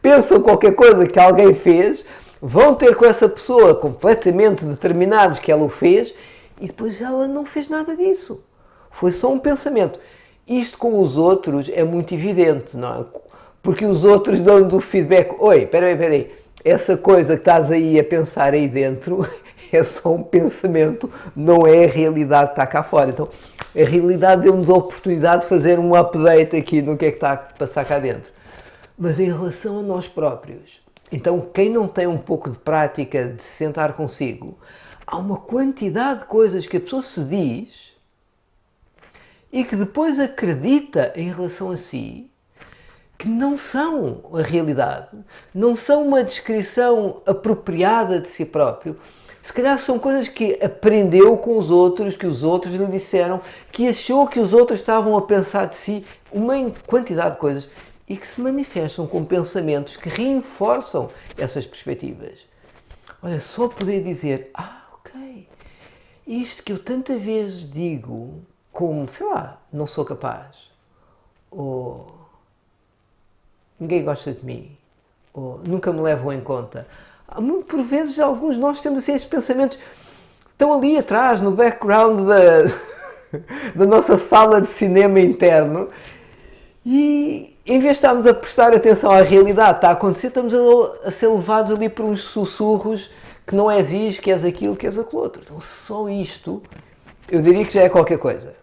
pensam qualquer coisa que alguém fez, vão ter com essa pessoa completamente determinados que ela o fez, e depois ela não fez nada disso. Foi só um pensamento. Isto com os outros é muito evidente, não é? Porque os outros dão-nos o feedback. Oi, espera aí. Essa coisa que estás aí a pensar aí dentro é só um pensamento, não é a realidade que está cá fora. Então, a realidade deu-nos a oportunidade de fazer um update aqui no que é que está a passar cá dentro. Mas em relação a nós próprios, então quem não tem um pouco de prática de se sentar consigo, há uma quantidade de coisas que a pessoa se diz e que depois acredita em relação a si, que não são a realidade, não são uma descrição apropriada de si próprio. Se calhar são coisas que aprendeu com os outros, que os outros lhe disseram, que achou que os outros estavam a pensar de si, uma quantidade de coisas, e que se manifestam com pensamentos que reforçam essas perspectivas. Olha, só poder dizer, ok, isto que eu tantas vezes digo como, sei lá, não sou capaz, ou ninguém gosta de mim, ou nunca me levam em conta. Por vezes, alguns de nós temos assim, estes pensamentos estão ali atrás, no background da nossa sala de cinema interno, e em vez de estarmos a prestar atenção à realidade que está a acontecer, estamos a ser levados ali por uns sussurros que não és isto, que és aquilo, que és aquilo outro. Então, só isto, eu diria que já é qualquer coisa.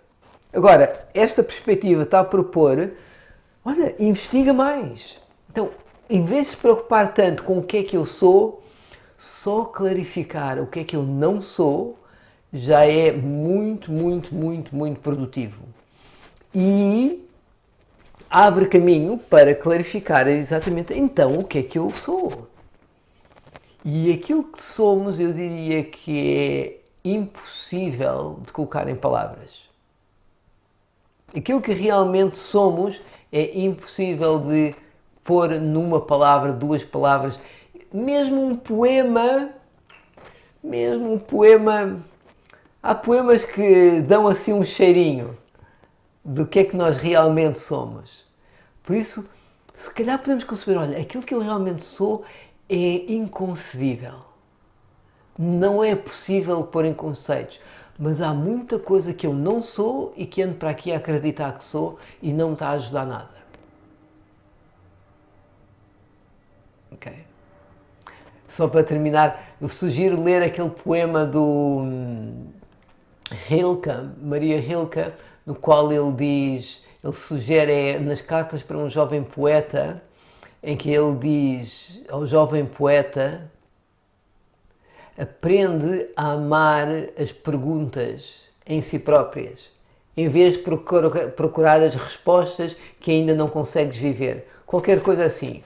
Agora, esta perspectiva está a propor, olha, investiga mais. Então, em vez de se preocupar tanto com o que é que eu sou, só clarificar o que é que eu não sou já é muito produtivo. E abre caminho para clarificar exatamente então o que é que eu sou. E aquilo que somos, eu diria que é impossível de colocar em palavras. Aquilo que realmente somos é impossível de pôr numa palavra, duas palavras, mesmo um poema, há poemas que dão assim um cheirinho do que é que nós realmente somos. Por isso, se calhar podemos conceber, olha, aquilo que eu realmente sou é inconcebível. Não é possível pôr em conceitos, mas há muita coisa que eu não sou e que ando para aqui a acreditar que sou e não me está a ajudar nada. Ok? Só para terminar, eu sugiro ler aquele poema do Rilke, Maria Rilke, no qual ele sugere nas cartas para um jovem poeta, em que ele diz ao jovem poeta: aprende a amar as perguntas em si próprias, em vez de procurar as respostas que ainda não consegues viver. Qualquer coisa assim,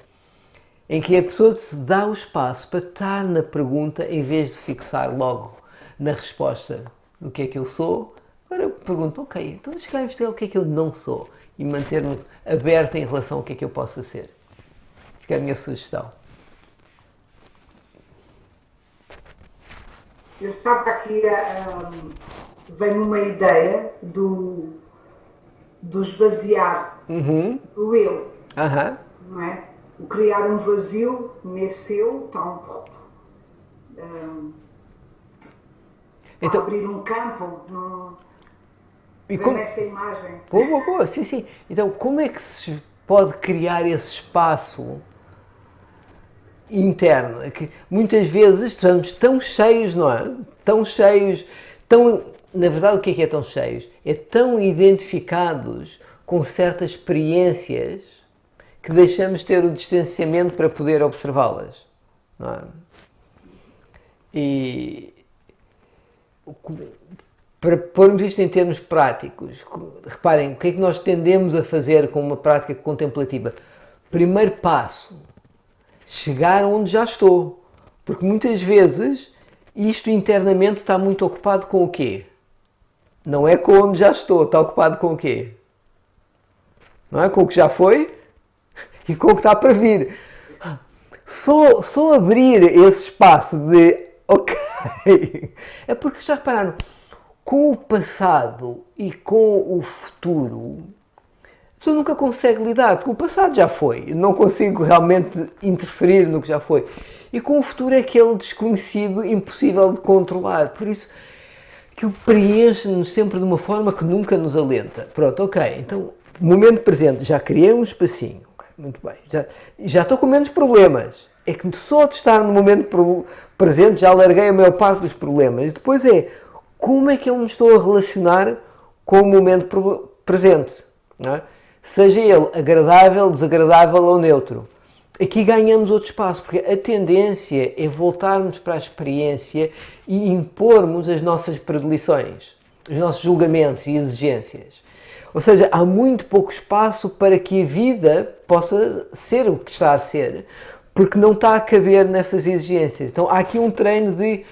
em que a pessoa se dá o espaço para estar na pergunta em vez de fixar logo na resposta do que é que eu sou. Agora eu pergunto, ok, então deixa cá investigar o que é que eu não sou e manter-me aberto em relação ao que é que eu possa ser. Fica a minha sugestão. Eu estava aqui vem-me uma ideia do esvaziar do eu, Aham. não é? O criar um vazio nesse eu, então a Então, abrir um campo, não, e vem-me como... essa imagem. Boa, boa, boa, sim, sim. Então, como é que se pode criar esse espaço interno? É que muitas vezes estamos tão cheios, não é? Tão cheios, tão... Na verdade, o que é tão cheios? É tão identificados com certas experiências que deixamos de ter o distanciamento para poder observá-las, não é? E para pormos isto em termos práticos, reparem, o que é que nós tendemos a fazer com uma prática contemplativa? Primeiro passo, chegar onde já estou. Porque muitas vezes isto internamente está muito ocupado com o quê? Não é com onde já estou, está ocupado com o quê? Não é com o que já foi e com o que está para vir. Só abrir esse espaço de ok. É porque já repararam, com o passado e com o futuro, a pessoa nunca consegue lidar, porque o passado já foi, não consigo realmente interferir no que já foi. E com o futuro é aquele desconhecido impossível de controlar, por isso que preenche-nos sempre de uma forma que nunca nos alenta. Pronto, ok, então, momento presente, já criei um espacinho, okay, muito bem, já estou com menos problemas. É que só de estar no momento presente já larguei a maior parte dos problemas. E depois é, como é que eu me estou a relacionar com o momento presente? Não é? Seja ele agradável, desagradável ou neutro. Aqui ganhamos outro espaço, porque a tendência é voltarmos para a experiência e impormos as nossas predileções, os nossos julgamentos e exigências. Ou seja, há muito pouco espaço para que a vida possa ser o que está a ser, porque não está a caber nessas exigências. Então há aqui um treino de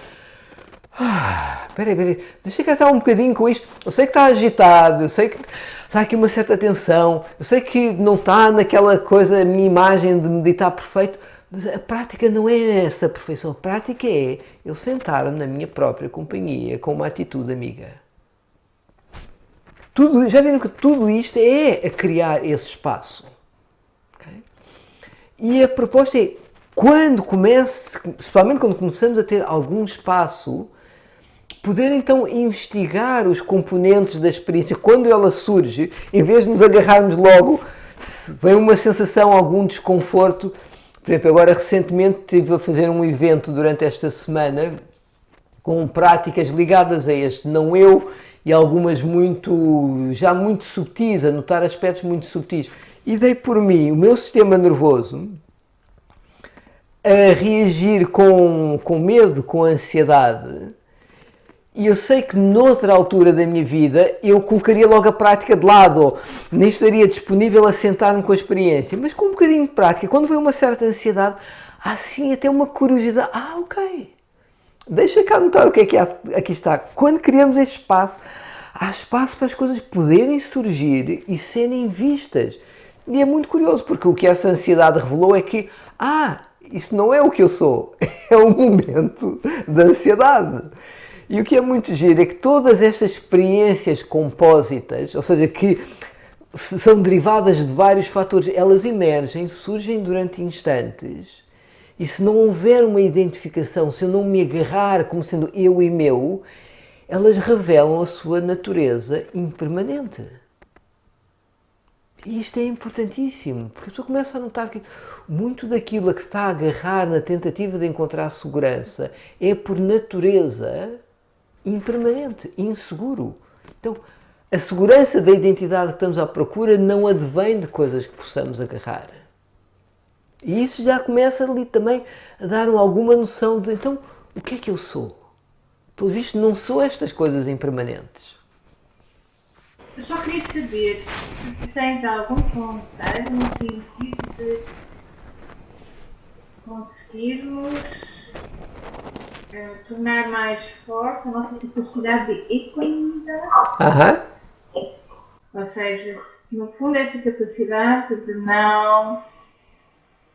peraí, deixa cá estar um bocadinho com isto. Eu sei que está agitado, eu sei que está aqui uma certa tensão, eu sei que não está naquela coisa, a minha imagem de meditar perfeito, mas a prática não é essa perfeição. A prática é eu sentar-me na minha própria companhia com uma atitude amiga. Já viram que tudo isto é a criar esse espaço. Okay? E a proposta é, especialmente quando começamos a ter algum espaço, poder então investigar os componentes da experiência quando ela surge, em vez de nos agarrarmos logo, se vem uma sensação, algum desconforto. Por exemplo, agora recentemente estive a fazer um evento durante esta semana com práticas ligadas a este não eu e algumas já muito subtis, a notar aspectos muito subtis. E dei por mim, o meu sistema nervoso, a reagir com medo, com ansiedade. E eu sei que noutra altura da minha vida eu colocaria logo a prática de lado, ou nem estaria disponível a sentar-me com a experiência. Mas com um bocadinho de prática, quando vem uma certa ansiedade, há sim até uma curiosidade. Ok, deixa cá notar o que é que aqui está. Quando criamos este espaço, há espaço para as coisas poderem surgir e serem vistas. E é muito curioso, porque o que essa ansiedade revelou é que, isso não é o que eu sou, é um momento de ansiedade. E o que é muito giro é que todas estas experiências compósitas, ou seja, que são derivadas de vários fatores, elas emergem, surgem durante instantes. E se não houver uma identificação, se eu não me agarrar como sendo eu e meu, elas revelam a sua natureza impermanente. E isto é importantíssimo, porque a pessoa começa a notar que muito daquilo a que está a agarrar na tentativa de encontrar segurança é por natureza impermanente, inseguro. Então, a segurança da identidade que estamos à procura não advém de coisas que possamos agarrar. E isso já começa ali também a dar alguma noção de, então, o que é que eu sou? Pelo visto, não sou estas coisas impermanentes. Eu só queria saber se tens algum conselho no sentido de conseguirmos tornar mais forte a nossa capacidade de equilibrar. Ou seja, no fundo, essa capacidade de não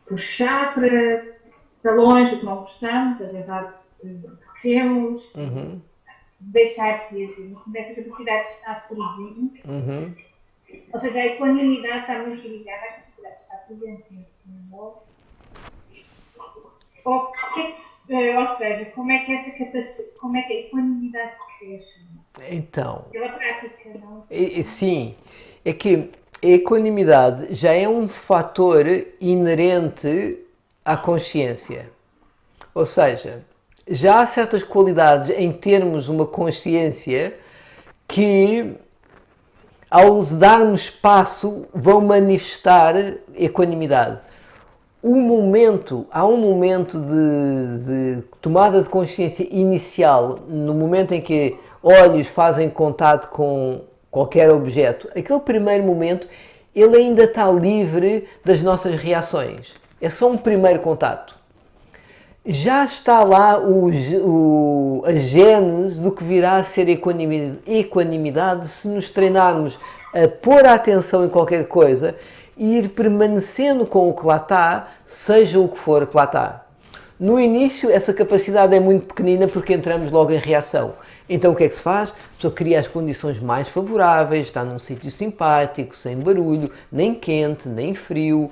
puxar para longe o que não gostamos, a tentar queremos deixar de agir, mas quando essa capacidade está presente, ou seja, a equanimidade está muito ligada à capacidade de estar presente no mundo. Ou seja, como é que a equanimidade cresce? Então, Pela prática, não? sim, é que a equanimidade já é um fator inerente à consciência. Ou seja, já há certas qualidades em termos uma consciência que, ao darmos espaço, vão manifestar equanimidade. Há um momento de tomada de consciência inicial, no momento em que olhos fazem contato com qualquer objeto. Aquele primeiro momento, ele ainda está livre das nossas reações. É só um primeiro contato. Já está lá a gênese do que virá a ser equanimidade se nos treinarmos a pôr a atenção em qualquer coisa e ir permanecendo com o que lá está, seja o que for que lá está. No início, essa capacidade é muito pequenina porque entramos logo em reação. Então o que é que se faz? A pessoa cria as condições mais favoráveis, está num sítio simpático, sem barulho, nem quente, nem frio,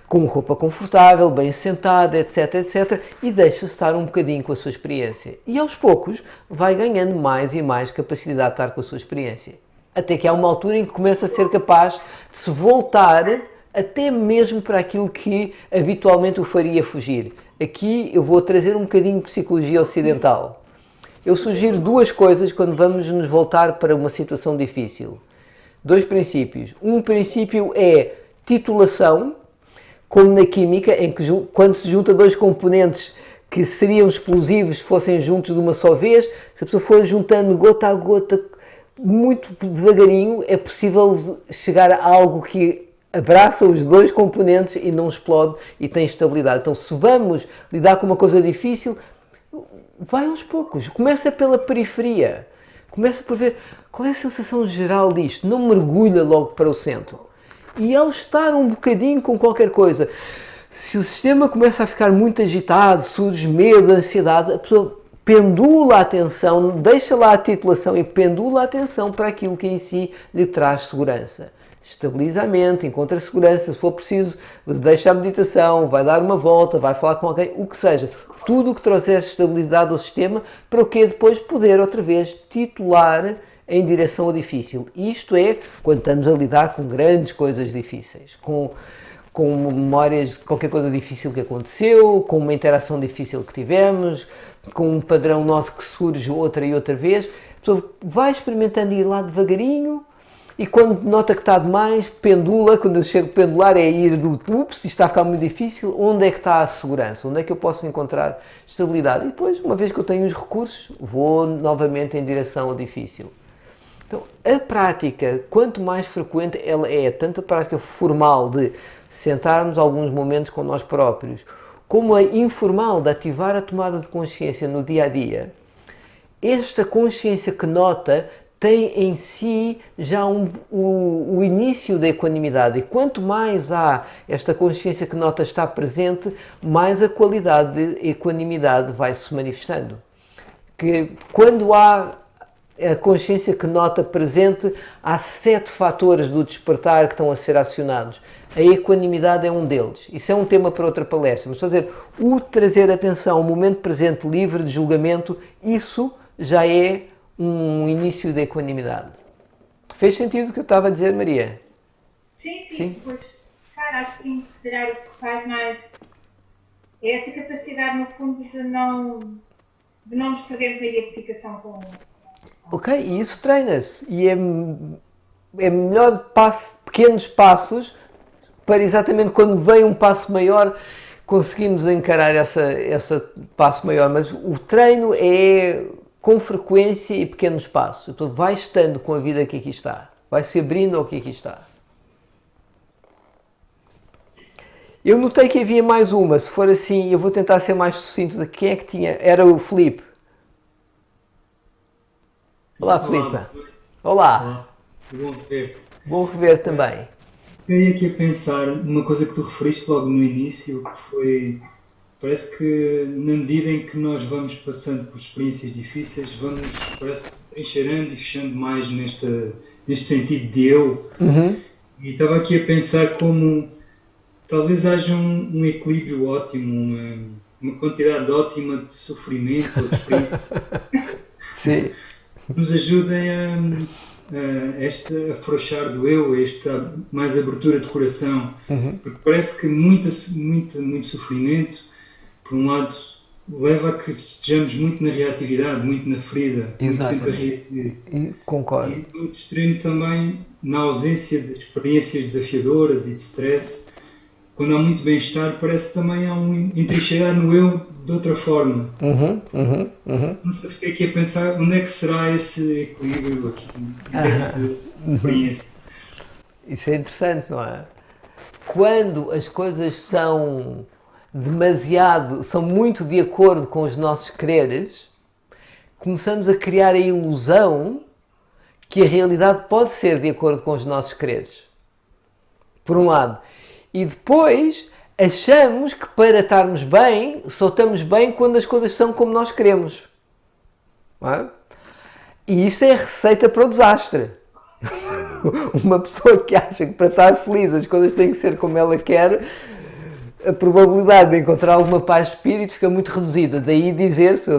com roupa confortável, bem sentada, etc, etc, e deixa-se estar um bocadinho com a sua experiência. E aos poucos vai ganhando mais e mais capacidade de estar com a sua experiência. Até que há uma altura em que começa a ser capaz de se voltar até mesmo para aquilo que habitualmente o faria fugir. Aqui eu vou trazer um bocadinho de psicologia ocidental. Eu sugiro duas coisas quando vamos nos voltar para uma situação difícil. Dois princípios. Um princípio é titulação, como na química, em que quando se junta dois componentes que seriam explosivos se fossem juntos de uma só vez, se a pessoa for juntando gota a gota, muito devagarinho, é possível chegar a algo que abraça os dois componentes e não explode e tem estabilidade. Então, se vamos lidar com uma coisa difícil, vai aos poucos. Começa pela periferia. Começa por ver qual é a sensação geral disto. Não mergulha logo para o centro. E ao estar um bocadinho com qualquer coisa, se o sistema começa a ficar muito agitado, surge medo, ansiedade, a pessoa pendula a atenção, deixa lá a titulação e pendula a atenção para aquilo que em si lhe traz segurança. Estabiliza a mente, encontra segurança, se for preciso, deixa a meditação, vai dar uma volta, vai falar com alguém, o que seja. Tudo o que trouxer estabilidade ao sistema, para o que depois poder outra vez titular em direção ao difícil. Isto é quando estamos a lidar com grandes coisas difíceis, com memórias de qualquer coisa difícil que aconteceu, com uma interação difícil que tivemos, com um padrão nosso que surge outra e outra vez. A pessoa vai experimentando ir lá devagarinho e quando nota que está demais, pendula. Quando eu chego a pendular é ir do ups, isto está a ficar muito difícil, onde é que está a segurança? Onde é que eu posso encontrar estabilidade? E depois, uma vez que eu tenho os recursos, vou novamente em direção ao difícil. Então, a prática, quanto mais frequente ela é, tanto a prática formal de sentarmos alguns momentos com nós próprios, como a informal de ativar a tomada de consciência no dia a dia, esta consciência que nota tem em si já o início da equanimidade. E quanto mais há esta consciência que nota estar presente, mais a qualidade de equanimidade vai se manifestando. Que quando há a consciência que nota presente, há 7 fatores do despertar que estão a ser acionados. A equanimidade é um deles. Isso é um tema para outra palestra. Mas fazer o trazer atenção ao momento presente livre de julgamento, isso já é um início da equanimidade. Fez sentido o que eu estava a dizer, Maria? Sim. Pois, cara, acho que sim. Se calhar o que faz mais é essa capacidade, no fundo, de não nos perdermos na identificação com. Ok, e isso treina-se. E é melhor pequenos passos para exatamente quando vem um passo maior conseguimos encarar esse passo maior. Mas o treino é com frequência e pequenos passos. Então vai estando com a vida que aqui está. Vai se abrindo ao que aqui está. Eu notei que havia mais uma. Se for assim, eu vou tentar ser mais sucinto de quem é que tinha. Era o Filipe. Olá, Filipe. Olá. Bom rever. Bom rever também. Eu ia aqui a pensar numa coisa que tu referiste logo no início, que foi parece que na medida em que nós vamos passando por experiências difíceis, vamos, parece, enxerando e fechando mais neste sentido de eu. E estava aqui a pensar como talvez haja um equilíbrio ótimo, uma quantidade ótima de sofrimento ou de experiência Sim. que nos ajudem a afrouxar do eu, esta mais abertura de coração. Porque parece que muito sofrimento, por um lado, leva a que estejamos muito na reatividade, muito na ferida, muito sempre a reagir. Concordo. E do outro extremo também, na ausência de experiências desafiadoras e de stress, quando há muito bem-estar, parece que também há um entrincheirar no eu de outra forma. Não sei, fiquei aqui a pensar onde é que será esse equilíbrio aqui, de experiência. Isso é interessante, não é? Quando as coisas são muito de acordo com os nossos quereres, começamos a criar a ilusão que a realidade pode ser de acordo com os nossos quereres. Por um lado. E depois achamos que para estarmos bem, só estamos bem quando as coisas são como nós queremos. Não é? E isso é a receita para o desastre. Uma pessoa que acha que para estar feliz as coisas têm que ser como ela quer, a probabilidade de encontrar alguma paz de espírito fica muito reduzida. Daí dizer-se,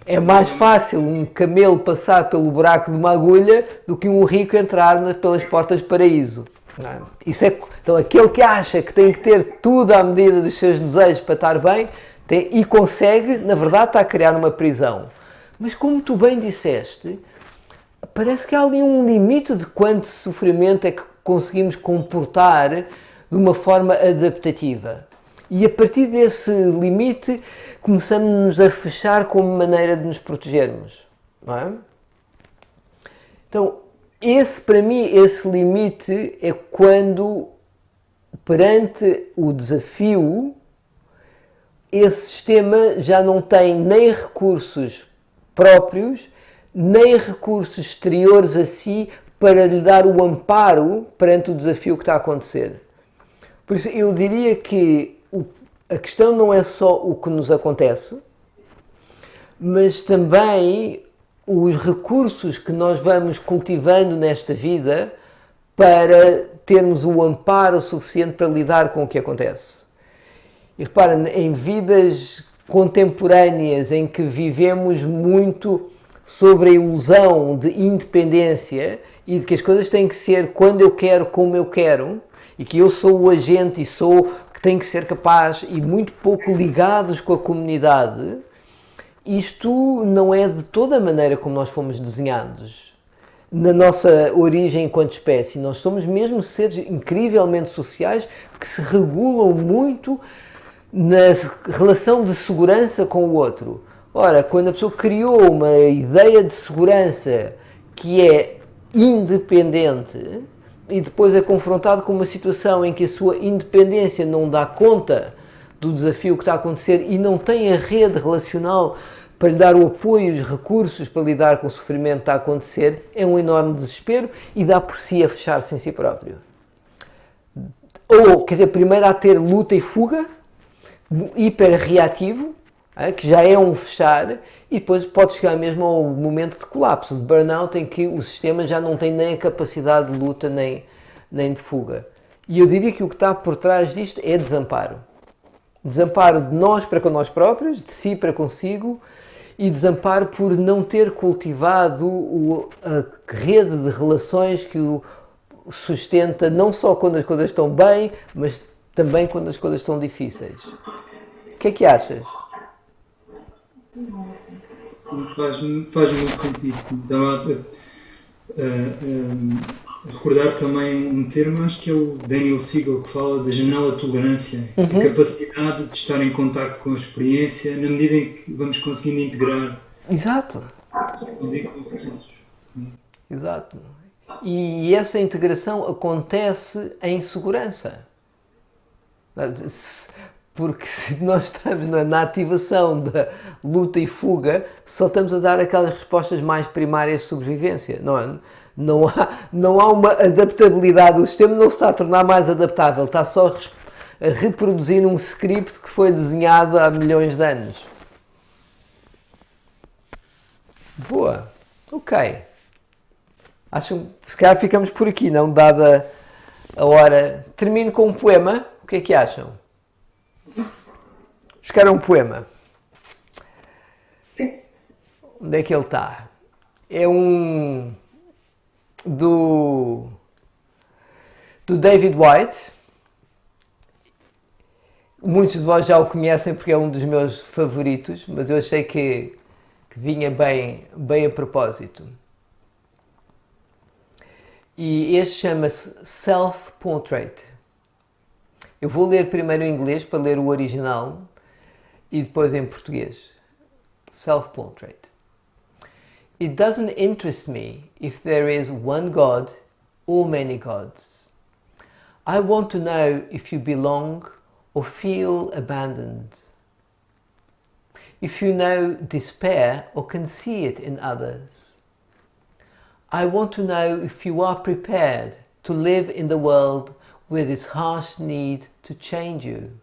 é mais fácil um camelo passar pelo buraco de uma agulha do que um rico entrar pelas portas do paraíso. Não é? Então aquele que acha que tem que ter tudo à medida dos seus desejos para estar bem e consegue, na verdade está a criar uma prisão. Mas como tu bem disseste, parece que há ali um limite de quanto sofrimento é que conseguimos comportar de uma forma adaptativa. E a partir desse limite começamos a fechar como maneira de nos protegermos. Não é? Então, para mim, esse limite é quando, perante o desafio, esse sistema já não tem nem recursos próprios, nem recursos exteriores a si para lhe dar o amparo perante o desafio que está a acontecer. Por isso, eu diria que a questão não é só o que nos acontece, mas também os recursos que nós vamos cultivando nesta vida para termos o amparo suficiente para lidar com o que acontece. E repara, em vidas contemporâneas em que vivemos muito sobre a ilusão de independência e de que as coisas têm que ser quando eu quero, como eu quero, e que eu sou o agente e que tenho que ser capaz e muito pouco ligados com a comunidade, isto não é de toda a maneira como nós fomos desenhados. Na nossa origem enquanto espécie, nós somos mesmo seres incrivelmente sociais que se regulam muito na relação de segurança com o outro. Ora, quando a pessoa criou uma ideia de segurança que é independente e depois é confrontado com uma situação em que a sua independência não dá conta do desafio que está a acontecer e não tem a rede relacional para lhe dar o apoio e os recursos para lidar com o sofrimento que está a acontecer, é um enorme desespero e dá por si a fechar-se em si próprio. Ou, quer dizer, primeiro há ter luta e fuga, hiper-reativo, que já é um fechar, e depois pode chegar mesmo ao momento de colapso, de burnout, em que o sistema já não tem nem a capacidade de luta nem de fuga. E eu diria que o que está por trás disto é desamparo. Desamparo de nós para com nós próprios, de si para consigo, e desamparo por não ter cultivado a rede de relações que o sustenta não só quando as coisas estão bem, mas também quando as coisas estão difíceis. O que é que achas? Faz muito sentido. Estava a recordar também um termo, acho que é o Daniel Siegel, que fala da janela de tolerância, a capacidade de estar em contacto com a experiência na medida em que vamos conseguindo integrar. Exato. Exato. E essa integração acontece em segurança. Porque se nós estamos na ativação da luta e fuga, só estamos a dar aquelas respostas mais primárias de sobrevivência. Não há uma adaptabilidade. O sistema não se está a tornar mais adaptável, está só a reproduzir um script que foi desenhado há milhões de anos. Boa. Ok. Acho que se calhar ficamos por aqui, não? Dada a hora. Termino com um poema. O que é que acham? Buscar um poema. Sim. Onde é que ele está? É um do David White. Muitos de vós já o conhecem porque é um dos meus favoritos, mas eu achei que vinha bem a propósito. E este chama-se Self-Portrait. Eu vou ler primeiro em inglês para ler o original e depois em português. Self-Portrait. It doesn't interest me if there is one God or many gods. I want to know if you belong or feel abandoned. If you know despair or can see it in others. I want to know if you are prepared to live in the world with its harsh need to change you.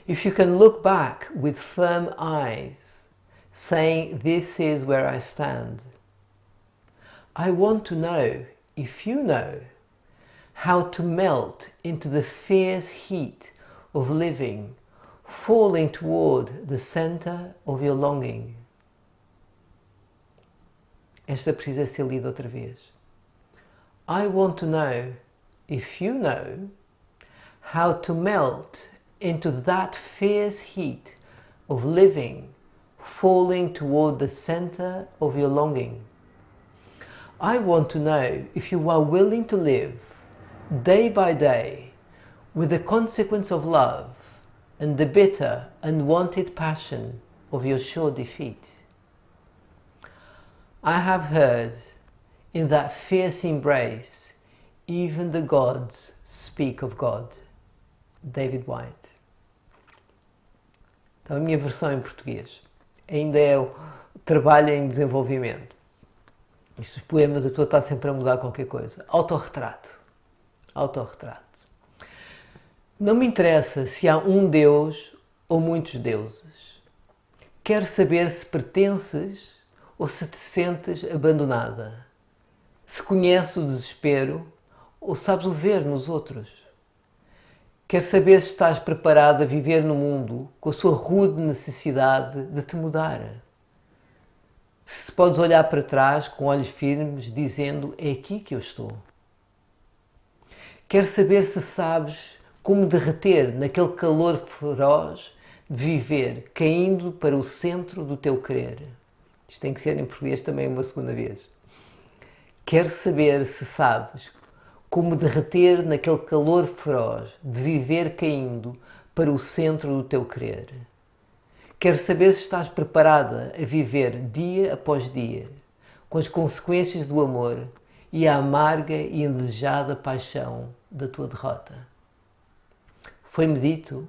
If you can look back with firm eyes, saying, "This is where I stand." I want to know if you know how to melt into the fierce heat of living, falling toward the center of your longing. Esta precisa ser lida outra vez. I want to know if you know how to melt into that fierce heat of living, falling toward the center of your longing. I want to know if you are willing to live day by day with the consequence of love and the bitter, unwanted passion of your sure defeat. I have heard in that fierce embrace even the gods speak of God. David White. Então a minha versão em português. Ainda é o trabalho em desenvolvimento. Estes poemas a pessoa está sempre a mudar qualquer coisa. Autorretrato. Autorretrato. Não me interessa se há um Deus ou muitos deuses. Quero saber se pertences ou se te sentes abandonada. Se conheces o desespero ou sabes o ver nos outros. Quero saber se estás preparado a viver no mundo com a sua rude necessidade de te mudar. Se podes olhar para trás com olhos firmes, dizendo: é aqui que eu estou. Quero saber se sabes como derreter naquele calor feroz de viver, caindo para o centro do teu querer. Isto tem que ser em português também uma segunda vez. Quero saber se sabes como derreter naquele calor feroz de viver caindo para o centro do teu querer. Quero saber se estás preparada a viver dia após dia, com as consequências do amor e a amarga e indesejada paixão da tua derrota. Foi-me dito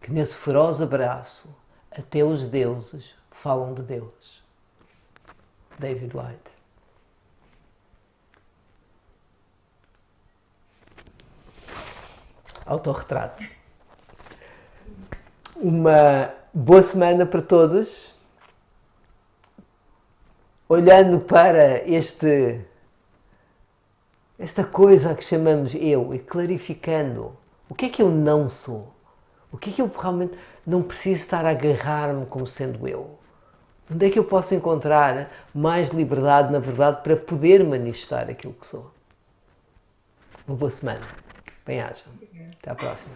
que nesse feroz abraço até os deuses falam de Deus. David White. Autorretrato. Uma boa semana para todos. Olhando para esta coisa que chamamos eu e clarificando o que é que eu não sou. O que é que eu realmente não preciso estar a agarrar-me como sendo eu. Onde é que eu posso encontrar mais liberdade, na verdade, para poder manifestar aquilo que sou. Uma boa semana. Bem-ajam. Até à próxima.